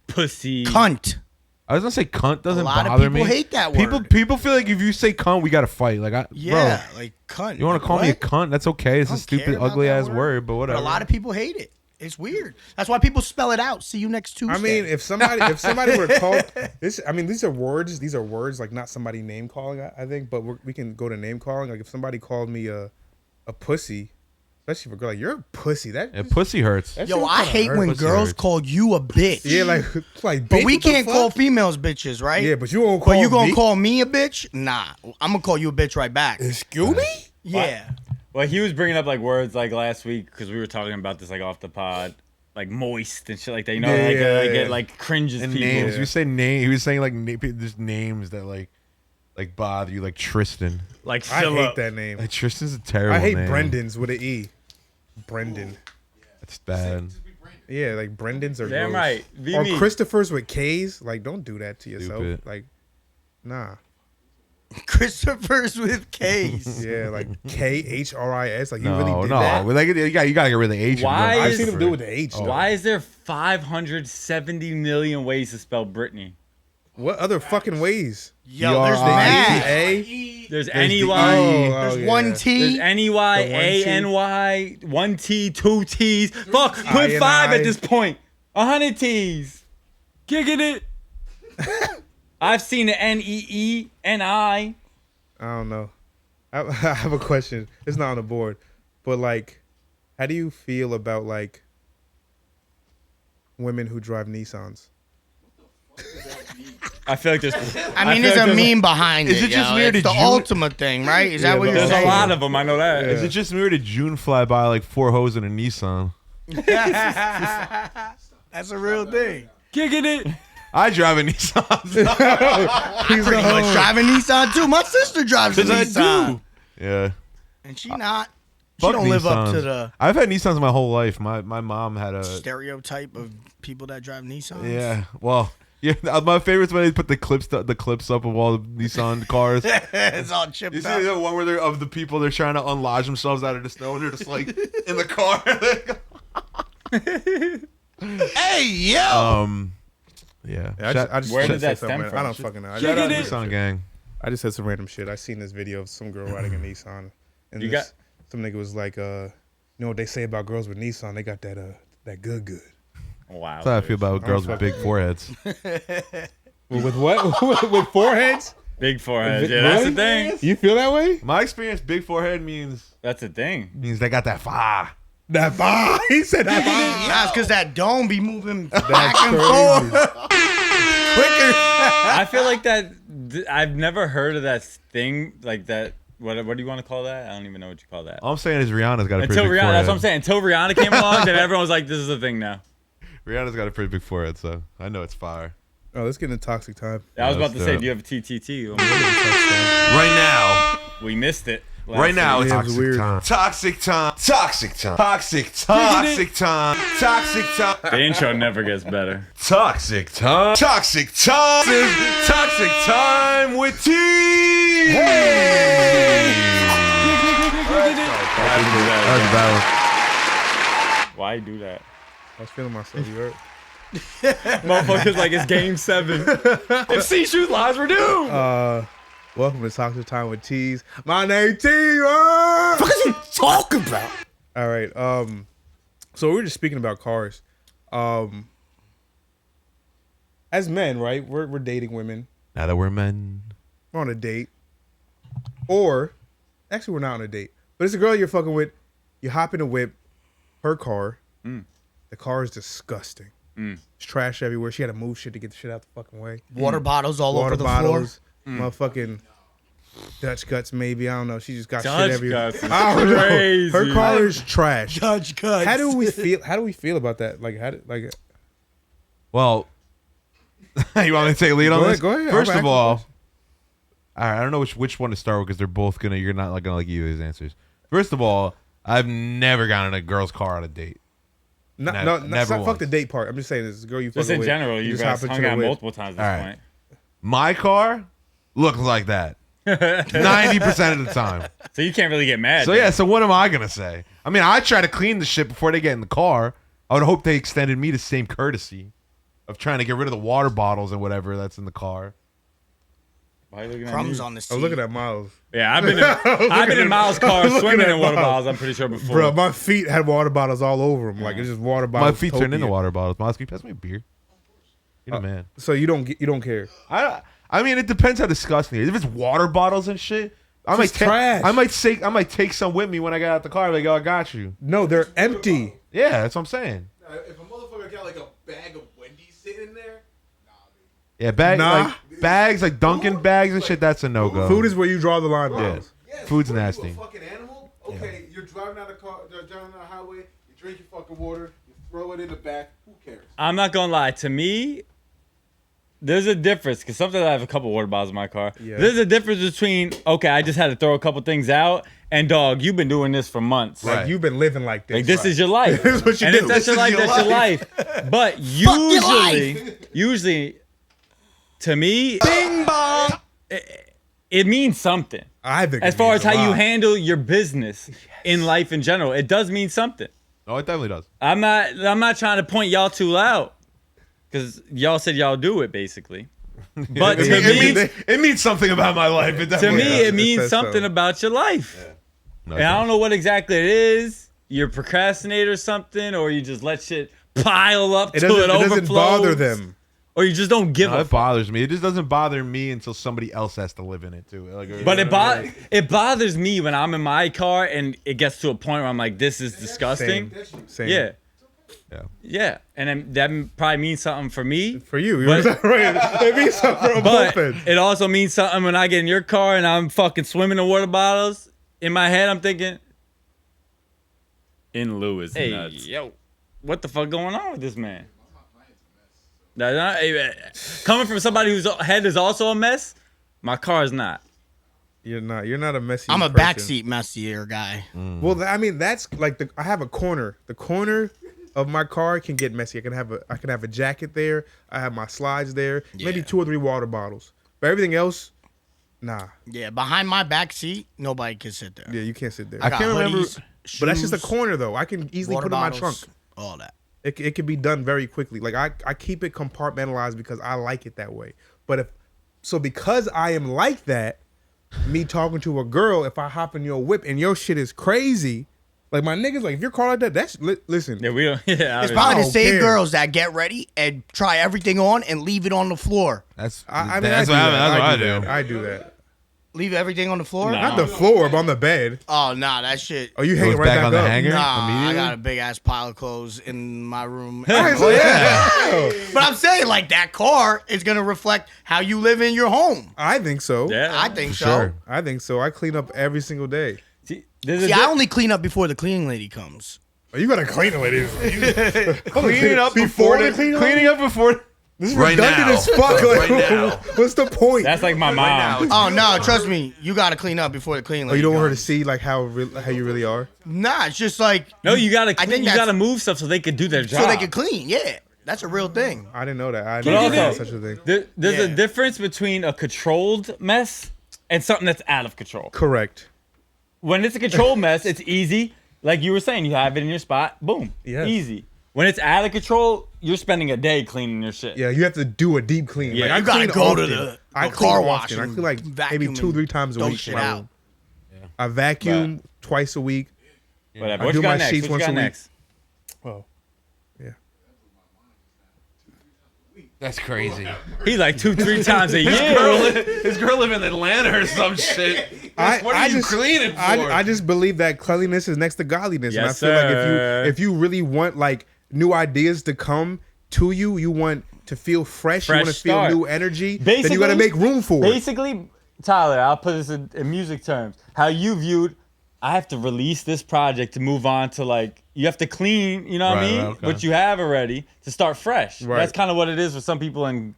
pussy. Cunt. I was gonna say cunt doesn't A lot bother of people me. hate that word. People feel like if you say cunt, we gotta fight. Like Yeah, bro, like cunt. you want to call me a What? cunt? That's okay. It's a I don't care stupid, about ugly that ass word, but whatever. But a lot of people hate it. It's weird. That's why people spell it out. See you next Tuesday. I mean, if somebody were called this, I mean, these are words. These are words, like not somebody name calling. I think, but we can go to name calling. Like if somebody called me a pussy, especially for a girl, like you're a pussy. That Yeah, pussy hurts. that shit Yo, I kinda hate hurt. when Pussy girls hurts. call you a bitch. Yeah, like But bitch, we what the can't call fuck? females bitches, right? Yeah, but you won't call. But you gonna me? call me a bitch? Nah, I'm gonna call you a bitch right back. Excuse me? Yeah. Well, he was bringing up like words like last week because we were talking about this like off the pod, like moist and shit like that. You know, Yeah. it like cringes And people. names. You say name. He was saying like there's names that like bother you, like Tristan. Like I Philip. hate that name. Like Tristan's a terrible I hate name. Brendan's with an E. Brendan. That's bad. Yeah, like Brendan's are Damn gross. right. Be Or me. Christopher's with K's. Like, don't do that to yourself. Stupid. Like, nah. Christopher's with K's. Yeah, like KHRIS. Like, you No, really did no. that? Like, you gotta get rid of the H. Why I've is- seen him do it with the H. though. Why is there 570 million ways to spell Brittany? What other fucking ways? Yo, there's B-R-I-T-A. mad. A? There's the NEY. E. There's yeah. one There's T. NEY, one T, two T's. Fuck, I put and 5 I. at this point. 100 T's. Kicking it. I've seen the NEE, NI. I don't know. I have a question. It's not on the board, but like, how do you feel about like women who drive Nissans? I feel like there's. I mean, feel there's like a meme behind it. Is it just yo. weird It's to the June- ultimate thing, right? Is Yeah, that what the you're There's saying? a lot of them. I know that. Is it just weird that June fly by like 4 hoes in a Nissan? That's a real thing. Kicking it. I drive a Nissan. He's Pretty like, much driving Nissan too. My sister drives a Because I Nissan, do. Yeah. and she not. She Fuck don't live up Nissans. to the I've had Nissans my whole life. My mom had a. stereotype of people that drive Nissans. Yeah. Well. Yeah. My favorite's when they put the clips up of all the Nissan cars. It's all chipped You see up. the one where they're of the people they're trying to unlodge themselves out of the snow and they're just like in the car. Hey yo. Yeah. I just Where said did that something stem random. from? I don't fucking know. Shout out Kickin' it. Nissan gang. I just said some random shit. I seen this video of some girl riding a Nissan, and You some nigga was like, you know what they say about girls with Nissan? They got that good. Wow. That's how I feel about girls with big foreheads. With what? With foreheads? Big forehead. Yeah, Really? that's the thing. You feel that way? My experience, big forehead means That's the thing. they got that fire. That vibe. He said that vibe. That's because that dome be moving back That's and crazy. forth quicker. I feel like that. I've never heard of that thing like that. What do you want to call that? I don't even know what you call that. All I'm saying is Rihanna's got a pretty Until big Rihanna, forehead. that's what I'm saying. Until Rihanna came along, then everyone was like, "This is a thing now." Rihanna's got a pretty big forehead, so I know it's fire. Oh, let's get into toxic time. I was Yeah, about to let's say, do do you have a TTT? Right now. We missed it. Right now, Yeah, it's it was toxic weird. time. Toxic time. Toxic time. Toxic toxic time. Toxic time. The intro never gets better. Toxic time. Toxic time. This is Toxic time with T. That was a bad one. Why do that? I was feeling myself. You heard? Motherfuckers like it's game 7. If C shoot lies, we're doomed. Welcome to Toxic Time with T's. My name T. What is he talking about? All right. So we were just speaking about cars. As men, right? We're dating women. Now that we're men. We're on a date. Or actually we're not on a date. But it's a girl you're fucking with. You hop in a whip, her car. The car is disgusting. It's trash everywhere. She had to move shit to get the shit out the fucking way. Water bottles all Water over the bottles, motherfucking Dutch guts, maybe. I don't know. She just got Dutch shit everywhere. guts is I don't know. crazy. Her car is trash. floor. Judge cuts. How do we feel about that? Like Well, you want me to take a lead on Go this? ahead, go ahead. First I'm of asking all, questions. all right, I don't know which one to start with because they're both gonna. You're not like gonna like either of these answers. First of all, I've never gotten in a girl's car on a date. Never fuck once. the date part. I'm just saying this is a girl you Just fucking in with. general, you just guys hop into hung the out whip. multiple times at All this right. point. My car looks like that 90% of the time. So you can't really get mad. So then. yeah, so what am I gonna say? I mean, I try to clean the shit before they get in the car. I would hope they extended me the same courtesy of trying to get rid of the water bottles and whatever that's in the car. Why are you looking at Crumbs me? on the seat. I'm looking at Miles. Yeah, I've been in Miles' car looking swimming at in water Miles. bottles. I'm pretty sure before. Bro, my feet had water bottles all over them. Like it's just water bottles. My feet turn into topia. water bottles. Miles, can you pass me a beer? You're the man. So you don't care. I mean, it depends how disgusting it is. If it's water bottles and shit, I might just trash. I might take some with me when I get out the car. Like, oh, I got you. No, they're empty. Yeah, that's what I'm saying. If a motherfucker got like a bag of Wendy's sitting in there, Yeah, Nah. bags like Dunkin' bags and shit. That's a no go. Food is where you draw the line, Yeah. Miles. yes, Food's what are you, nasty. a fucking animal? Okay, you're driving down the highway, you drink your fucking water, you throw it in the back. Who cares? I'm not gonna lie. To me, there's a difference because sometimes I have a couple water bottles in my car. Yeah. There's a difference between okay, I just had to throw a couple things out, and dog, you've been doing this for months. Like Right. you've been living like this. Like this is your life. This is what you and do. if that's your This life, is your that's your life. But usually, to me, bing bong, it means something. I think As it far means as a how you lot. handle your business in life in general, it does mean something. Oh, it definitely does. I'm not trying to point y'all too out because y'all said y'all do it basically. But to me, it means something about my life. It to definitely me, does. it means says something so. about your life. No, And I don't know what exactly it is. You're procrastinate or something, or you just let shit pile up It till it doesn't overflows. bother them. Or you just don't give No, a it fuck. bothers me. It just doesn't bother me until somebody else has to live in it too. Like, But it bothers me when I'm in my car and it gets to a point where I'm like, this is disgusting. Same. Yeah. Yeah. Yeah. And then that probably means something for me. For you, But- right? It means something for But both ends. it also means something when I get in your car and I'm fucking swimming in water bottles. In my head, I'm thinking, In lieu is hey, nuts. yo, what the fuck going on with this man? Coming from somebody whose head is also a mess, my car is not. You're not a messy. I'm a person. backseat messier guy. Well, I mean, that's like I have a corner. The corner of my car can get messy. I can have a jacket there. I have my slides there. Maybe Yeah. 2 or 3 water bottles. But everything else, nah. Yeah, behind my back seat, nobody can sit there. Yeah, you can't sit there. I Got can't remember. hoodies, But that's just a shoes, corner though. I can easily water put it in my bottles, trunk. all that. It can be done very quickly. Like I keep it compartmentalized because I like it that way. But because I am like that, me talking to a girl, if I hop in your whip and your shit is crazy, like my niggas, like if your car like that, that's listen. Yeah, we don't. Yeah, It's probably the don't same care. girls that get ready and try everything on and leave it on the floor. That's That's what I do. I do that. Leave everything on the floor? No. Not the floor, but on the bed. Oh, nah, that shit. Oh, you hang it Goes right back back on the up. hanger? Nah, I immediately? got a big ass pile of clothes in my room. Alright, so yeah. But I'm saying, like, that car is gonna reflect how you live in your home. I think so. Yeah, I think so. Sure. I think so. I clean up every single day. See, there's a See, di- I only clean up before the cleaning lady comes. Oh, you gotta clean it, ladies. Cleaning up before the cleaning up before. This is Right redundant now. as fuck. Like, Right now. What's the point? That's like my mom. now. Oh no, trust me, you gotta clean up before the cleaning Oh, lady. you don't want her to comes. see like how you really are. Nah, it's just like No, you gotta. I think You that's- gotta move stuff so they could do their job. so they can clean. Yeah, that's a real thing. I didn't know that. I But didn't know also, such a thing. there's a Yeah. difference between a controlled mess and something that's out of control. Correct. When it's a controlled mess, it's easy. Like you were saying, you have it in your spot. Boom. Yes. Easy. When it's out of control, you're spending a day cleaning your shit. Yeah, you have to do a deep clean. Yeah, Like, I you gotta clean go to often. the I car clean wash often. I and clean like maybe vacuum 2-3 times a throw week. shit my out. room. I vacuum twice a week. Whatever. I What do you got my next? sheets What you once got a week. next? Oh, yeah. That's crazy. He like 2-3 times a year. His girl live in Atlanta or some shit. What are you cleaning for? I just believe that cleanliness is next to godliness, and I Yes, feel like sir. if you really want like new ideas to come to you, you want to feel fresh, you Fresh want to feel start. new energy, then you got to Basically- make room for it. Basically, Tyler, I'll put this in music terms. How you viewed, I have to release this project to move on to like, you have to clean, you know what I Right, mean? right, okay. What you have already to start fresh. Right. That's kind of what it is for some people in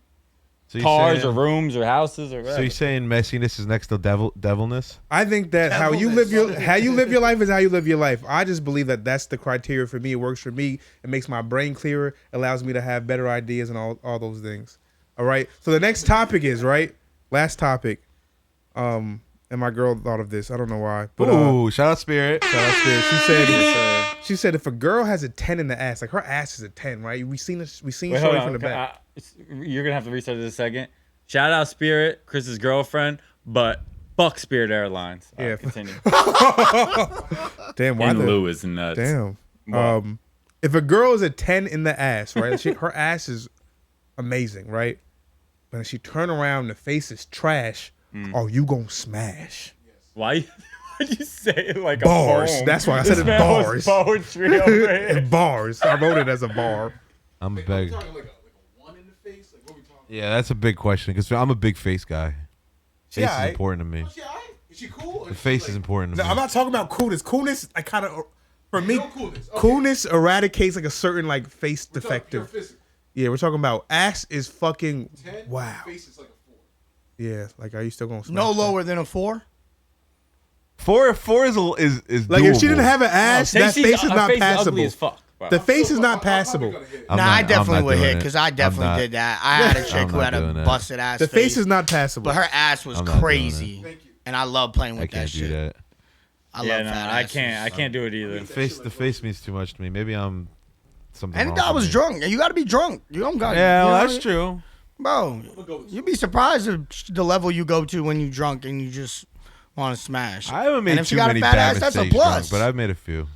So you're cars saying, or rooms or houses or whatever. So you're saying messiness is next to devilness? I think that how you live your life is how you live your life. I just believe that that's the criteria for me. It works for me. It makes my brain clearer. Allows me to have better ideas and all those things. All right. So the next topic is last topic. And my girl thought of this. I don't know why. But Ooh, shout out Spirit. shout out Spirit. She said if a girl has a 10 in the ass, like her ass is a 10, right? We seen Wait, Shorty hold from the on. back. You're gonna have to restart this a second. Shout out Spirit, Chris's girlfriend, but fuck Spirit Airlines. Yeah. Continue. Damn, why And the Lou is nuts. damn. What? If a girl is a 10 in the ass, right? Her ass is amazing, right? But if she turn around and the face is trash, oh, you gonna smash. Why'd you say it like Bars. a poem? That's why I said This it man bars. was poetry over here. Bars. I wrote it as a bar. I'm a Are we big. talking like a 1 in the face? Like what we talking? Yeah, that's a big question because I'm a big face guy. Face is alright. important to me. Is she alright? Is she cool? Or The is she, face like, is important to No, me. I'm not talking about coolness. Coolness, I kind of, for me, no coolness. Okay. coolness eradicates like a certain like face We're talking pure defective. physical. Yeah, we're talking about ass is fucking 10, wow. face is like a 4. Yeah, like are you still gonna smash No that? lower than a 4. Four is Like if she didn't doable. have an ass, Say that she's- face is her not face passable. Ugly as fuck, bro. The face is I'm not probably passable. gonna hit it. I'm Nah, not- I I'm definitely not would doing hit it. because I I'm definitely not. did that. I had a chick I'm who not had a doing that. busted ass The face is not passable. but her ass was I'm not doing crazy. Thank you. And I love playing I with can't that do shit. that. I yeah, love no, fat I asses. can't. I can't do it either. The face means too much to me. Maybe I'm something. And wrong I with was me. drunk. You got to be drunk. You don't got. Yeah, you well, know, that's true. Bro, you'd be surprised at the level you go to when you're drunk and you just want to smash. I haven't And made if she too got a many fat bad ass, that's a mistakes, plus. drunk, but I've made a few.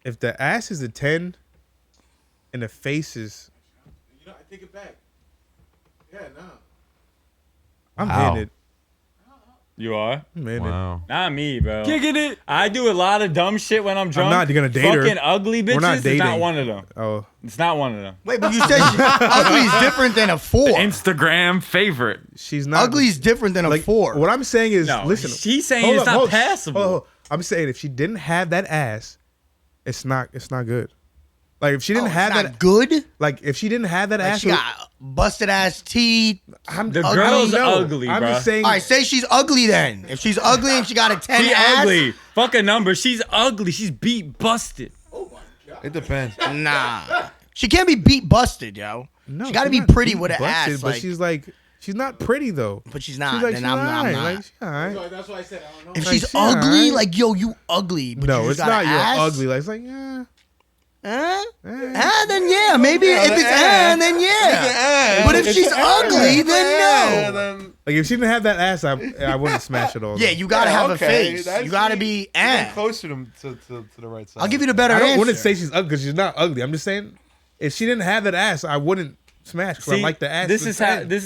If the ass is a 10 and the face is, You know, I take it back. Yeah, nah. I'm Wow. hitting it. You are? I'm hitting it. Wow. Not me, bro. Kicking it. I do a lot of dumb shit when I'm drunk. not. You're gonna date her. Fucking ugly bitches. We're not It's not dating. one of them. Oh, It's not one of them. Wait, but you said ugly is different than a 4. Instagram favorite. she's not. Ugly is different than a like 4. What I'm saying is, No, listen. she's saying hold it's up, not hold- passable. hold up. I'm saying if she didn't have that ass, it's not good. Like if she didn't have not that, good. like if she didn't have that Like ass, she got busted ass teeth. The ugly. girl's I don't know. ugly, I'm bro. just saying. All right, say she's ugly then. If she's ugly and she got a 10 She ass, ugly. Fuck a number. She's ugly. She's beat busted. It depends. nah. She can't be beat busted, yo. no, she got to she's be not pretty beat with an busted, ass. but Like, she's not pretty though. but she's not. She's like, then she's I'm alright. not. Like, she's alright. So that's why I said I don't know. If Like, she's she ugly, alright. like, yo, you ugly. But No, you it's just got not. an You're ass, ugly. Like it's like yeah. Then yeah. Maybe if it's then yeah. But if she's ugly, then no. Like if she didn't have that ass, I wouldn't smash it all. Yeah, you gotta have a face. You gotta be closer to the right side. I'll give you the better answer. I wouldn't say she's ugly because she's not ugly. I'm just saying, if she didn't have that ass, I wouldn't smash because I like the ass. This is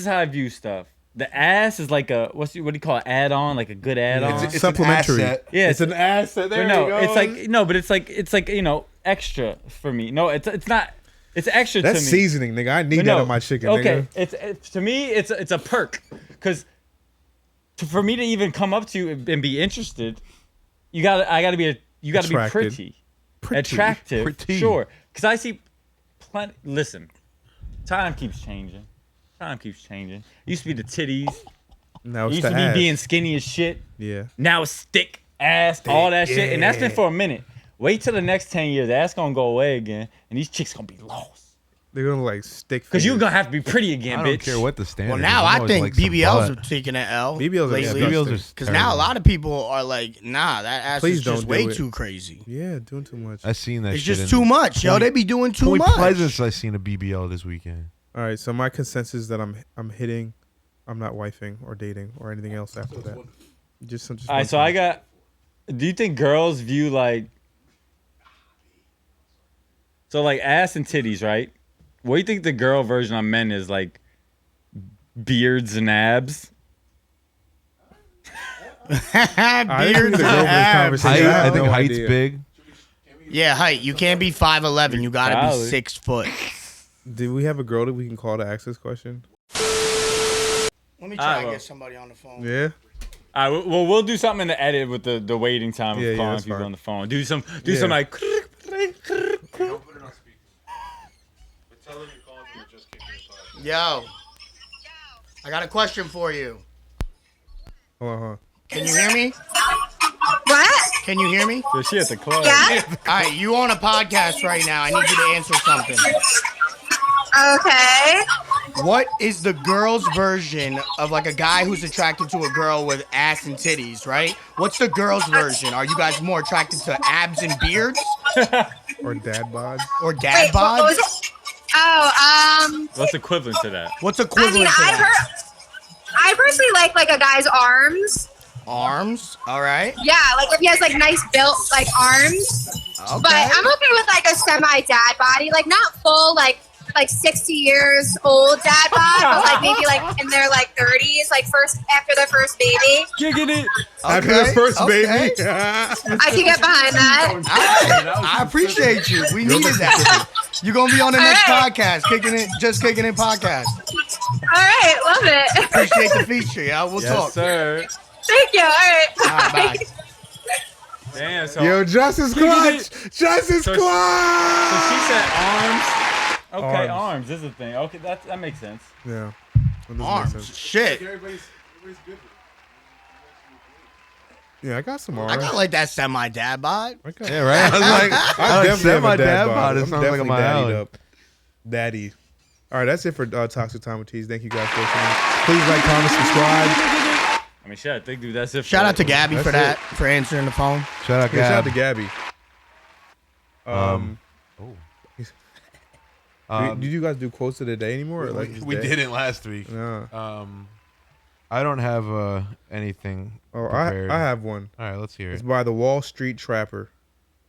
how I view stuff. The ass is like a what do you call it? Add-on, like a good add-on. It's supplementary. Yeah, it's an asset. There no, you go. it's like extra for me. No, it's not. It's extra That's to me. seasoning, nigga. I need that on my chicken. Okay, nigga. To me, it's a perk because for me to even come up to you and be interested, you gotta be pretty, attractive, sure. Because I see plenty. Listen, time keeps changing. It used to be the titties. Now it's it used to ass. be being skinny as shit. Yeah. Now it's thick ass, all that shit, and that's been for a minute. Wait till the next 10 years, the ass gonna go away again, and these chicks gonna be lost. They're gonna like stick. Because you're gonna have to be pretty again, I bitch. don't care what the standard. Well, now is. I think BBLs are taking an L. BBLs lately. are Because now a lot of people are like, nah, that ass Please is just don't way do it. too crazy. Yeah, doing too much. I seen that. It's shit just in too much, yo. They be doing too Point much. Pleasance, I seen a BBL this weekend. All right, so my consensus that I'm hitting, I'm not wifing or dating or anything else after that. Just all right, so I got. Do you think girls view like? So like ass and titties, right? What do you think the girl version on men is like? Beards and abs. Beards and abs. I think height's big. Yeah, height. You can't be 5'11". You gotta be 6 foot. Do we have a girl that we can call to ask this question? Let me try and get somebody on the phone. Yeah. All right, well, we'll do something in the edit with the waiting time of calling that's people fine. on the phone. Do some like. Yo, I got a question for you. Hold on. Can you hear me? What? Can you hear me? Is she at the club? Yeah. All right, you on a podcast right now. I need you to answer something. Okay. What is the girl's version of like a guy who's attracted to a girl with ass and titties, right? What's the girl's version? Are you guys more attracted to abs and beards? Or dad bod? Or dad bod? What was it? Oh, What's equivalent to that? What's equivalent to I that? I personally like a guy's arms. Arms, all right. Yeah, like if he has like nice built like arms. Okay. But I'm okay with like a semi dad body, like not full like 60 years old dad bod, but like maybe like in their like 30s, like after their first baby. Kicking it. After the first baby. I can get behind that. All right. I appreciate you. We needed that. You're gonna be on the next podcast, Kicking It podcast. All right, love it. Appreciate the feature, yeah. We'll Yes, talk. sir. Thank you. All right. All right, bye. Damn. So, Yo, Justice Clutch! Justice So- Clutch! so she said arms. Okay, Arms. arms is a thing. Okay, that makes sense. Yeah. That doesn't make Arms. sense. Shit. Everybody's good. Yeah, I got some I arms. got like that semi dad bod. I got- Yeah, right. I was like, I definitely have my a dad bod. It I'm sounds like definitely my daddied alley. up. Daddy. All right, that's it for Toxic Time with Teas. Thank you guys for listening. Please like, comment, subscribe. I mean, shit. I think, dude, that's it. Shout out to Gabby That's for that, it. for answering the phone. Shout out, Yeah, shout out to Gab. Gabby. Do you guys do quotes of the day anymore? Or like We didn't last week. No. I don't have anything. Oh, prepared. I have one. All right, let's hear It's it. by the Wall Street Trapper.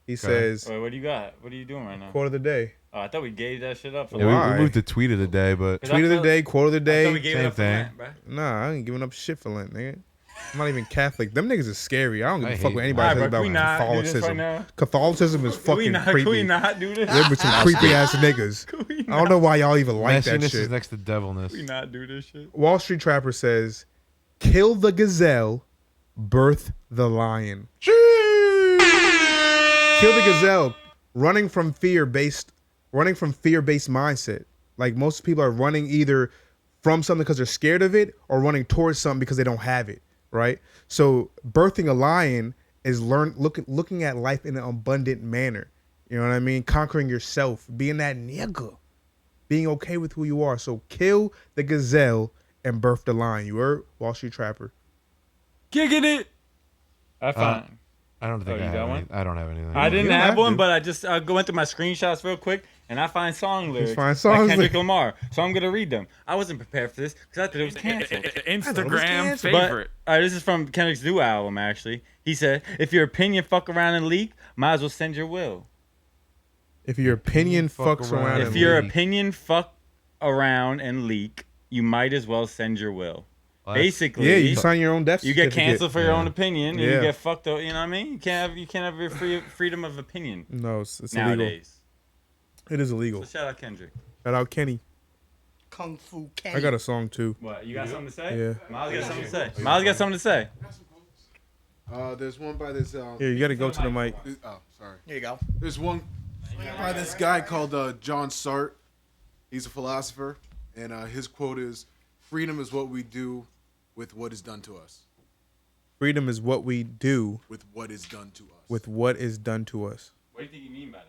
He says, Wait, what do you got? What are you doing right now? quote of the day. Oh, I thought we gave that shit up. For Yeah, Why? we moved the tweet of the day, but Cause Tweet I of the felt- day, quote of the I thought we day. gave Same it up for thing. Lent, bro. Nah, I ain't giving up shit for Lent, nigga. I'm not even Catholic. Them niggas is scary. I don't give I a fuck hate what them. anybody Alright, says bro, can we about not do this right Catholicism. now? Catholicism is Can we fucking not? Can creepy. we not do this? They're some creepy ass niggas. Can we I not? don't know why y'all even like that messiness is shit. next to devilness. Can we not do this shit? Wall Street Trapper says, "Kill the gazelle, birth the lion." Kill the gazelle, running from fear-based mindset. Like most people are running either from something because they're scared of it or running towards something because they don't have it, right? So birthing a lion is looking at life in an abundant manner. You know what I mean? Conquering yourself, being that nigga, being okay with who you are. So kill the gazelle and birth the lion. You heard? Wall Street Trapper. Kicking it. That's fine. I don't think Oh, I you got have one? any. I don't have anything. I didn't don't have have one, to. but I went through my screenshots real quick, and I find song lyrics find like songs Kendrick like- Lamar. So I'm gonna read them. I wasn't prepared for this because I thought it was canceled. Instagram But favorite. this is from Kendrick's new album. Actually, he said, "If your opinion fuck around and leak, might as well send your will. If your opinion fucks around, If and your leak. opinion fuck around and leak, you might as well send your will." Well, that's- Basically, Yeah, you sign your own death you get certificate. canceled for your own opinion, and Yeah. you get fucked up. You know what I mean? You can't have your freedom of opinion No, it's illegal. nowadays. It is illegal. So shout out Kendrick. Shout out Kenny. Kung Fu Kenny. I got a song too. What, you got something to say? Yeah. Miles got something to say. Miles got something to say. There's one by this. Yeah, you gotta go to the mic. Oh, sorry. Here you go. There's one by this guy called John Sartre. He's a philosopher, and his quote is, "Freedom is what we do with what is done to us." Freedom is what we do With what is done to us. with what is done to us. What do you think you mean by that?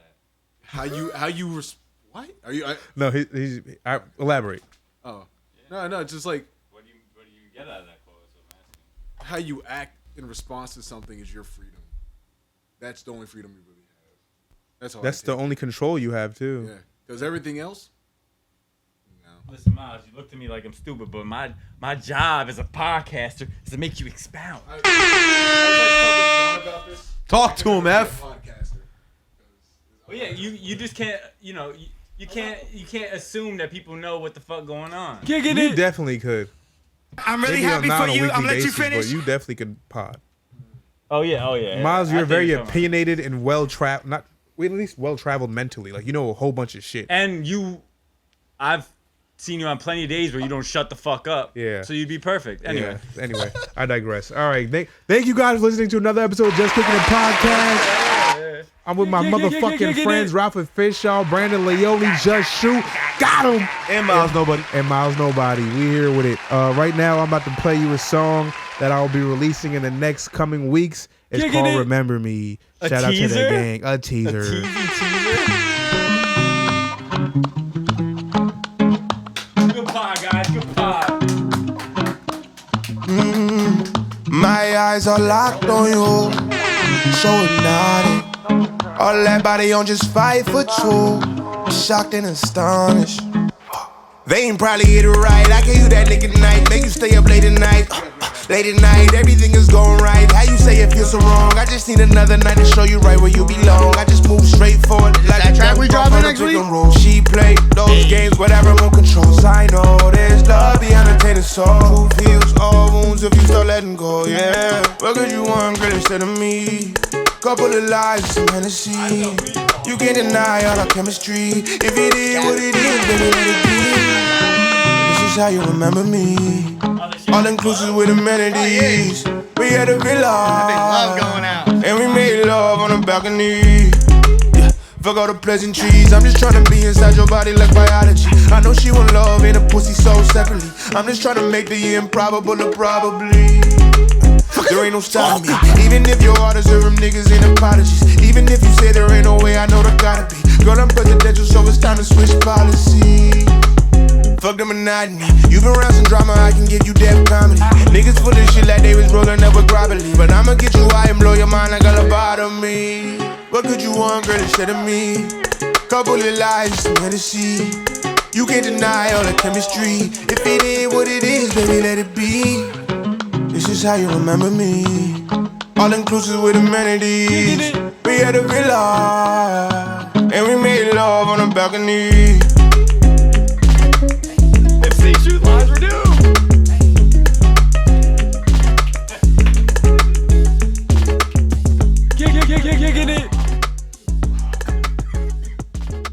What? Are you? No, elaborate. Oh, no, just like What do you get out of that quote? So I'm asking. how you act in response to something is your freedom. That's the only freedom you really have. That's all. That's the only control you have too. Yeah, because everything else. No. Listen, Miles, you look to me like I'm stupid, but my job as a podcaster is to make you expound. Talk to him, F. Well, yeah, you just can't, you can't assume that people know what the fuck going on. You definitely could. I'm really Maybe happy not for on a you. weekly I'm gonna let you basis, finish. But you definitely could pod. Oh yeah. Miles, I you're think very you're talking about- opinionated and at least well traveled mentally. Like you know a whole bunch of shit. And I've seen you on plenty of days where you don't shut the fuck up. Yeah. So you'd be perfect. Anyway. Yeah. Anyway, I digress. All right. Thank you guys for listening to another episode of Just Kicking It Podcast. I'm with my motherfucking friends, Ralph Fishaw, Brandon Leone, Just Shoot. Got him. And Miles, nobody. And Miles Nobody. We here with it. Right now, I'm about to play you a song that I'll be releasing in the next coming weeks. It's called Remember Me. A Shout out to teaser? the gang. A teaser. Good pod, guys. Good pod. My eyes are locked on you, so hypnotic. All that body on just 5'2", shocked and astonished. They ain't probably hit it right. I gave you that nigga night, make you stay up late at night. Late at night, everything is going right. How you say it feels so wrong? I just need another night to show you right where you belong. I just move straight forward like that track we dropping next week? She played those games, whatever won't control. I know there's love behind the tainted soul. Truth heals all wounds if you start letting go, yeah. What could you want, girl, instead of me? Couple of lies and some Hennessy. You can't deny all our chemistry. If it is what it is, baby, let it be. This is how you remember me. All inclusive with amenities. We had a villa. Love going out. And we made love on the balcony. Yeah, fuck all the pleasantries. I'm just trying to be inside your body like biology. I know she want love and a pussy so separately. I'm just trying to make the improbable a probably. There ain't no stopping me. Even if your orders are them niggas ain't apologies. Even if you say there ain't no way, I know there gotta be. Girl, I'm presidential, so it's time to switch policy. Fuck the monotony. You been around some drama, I can give you death comedy. Niggas full of shit like they was rolling up with Grobbly. But I'ma get you high and blow your mind like a lobotomy. What could you want, girl, instead of me? Couple of lies, some Hennessy. You can't deny all the chemistry. If it ain't what it is, baby, let it be. This is how you remember me. All inclusive with amenities. We had a villa. And we made love on the balcony.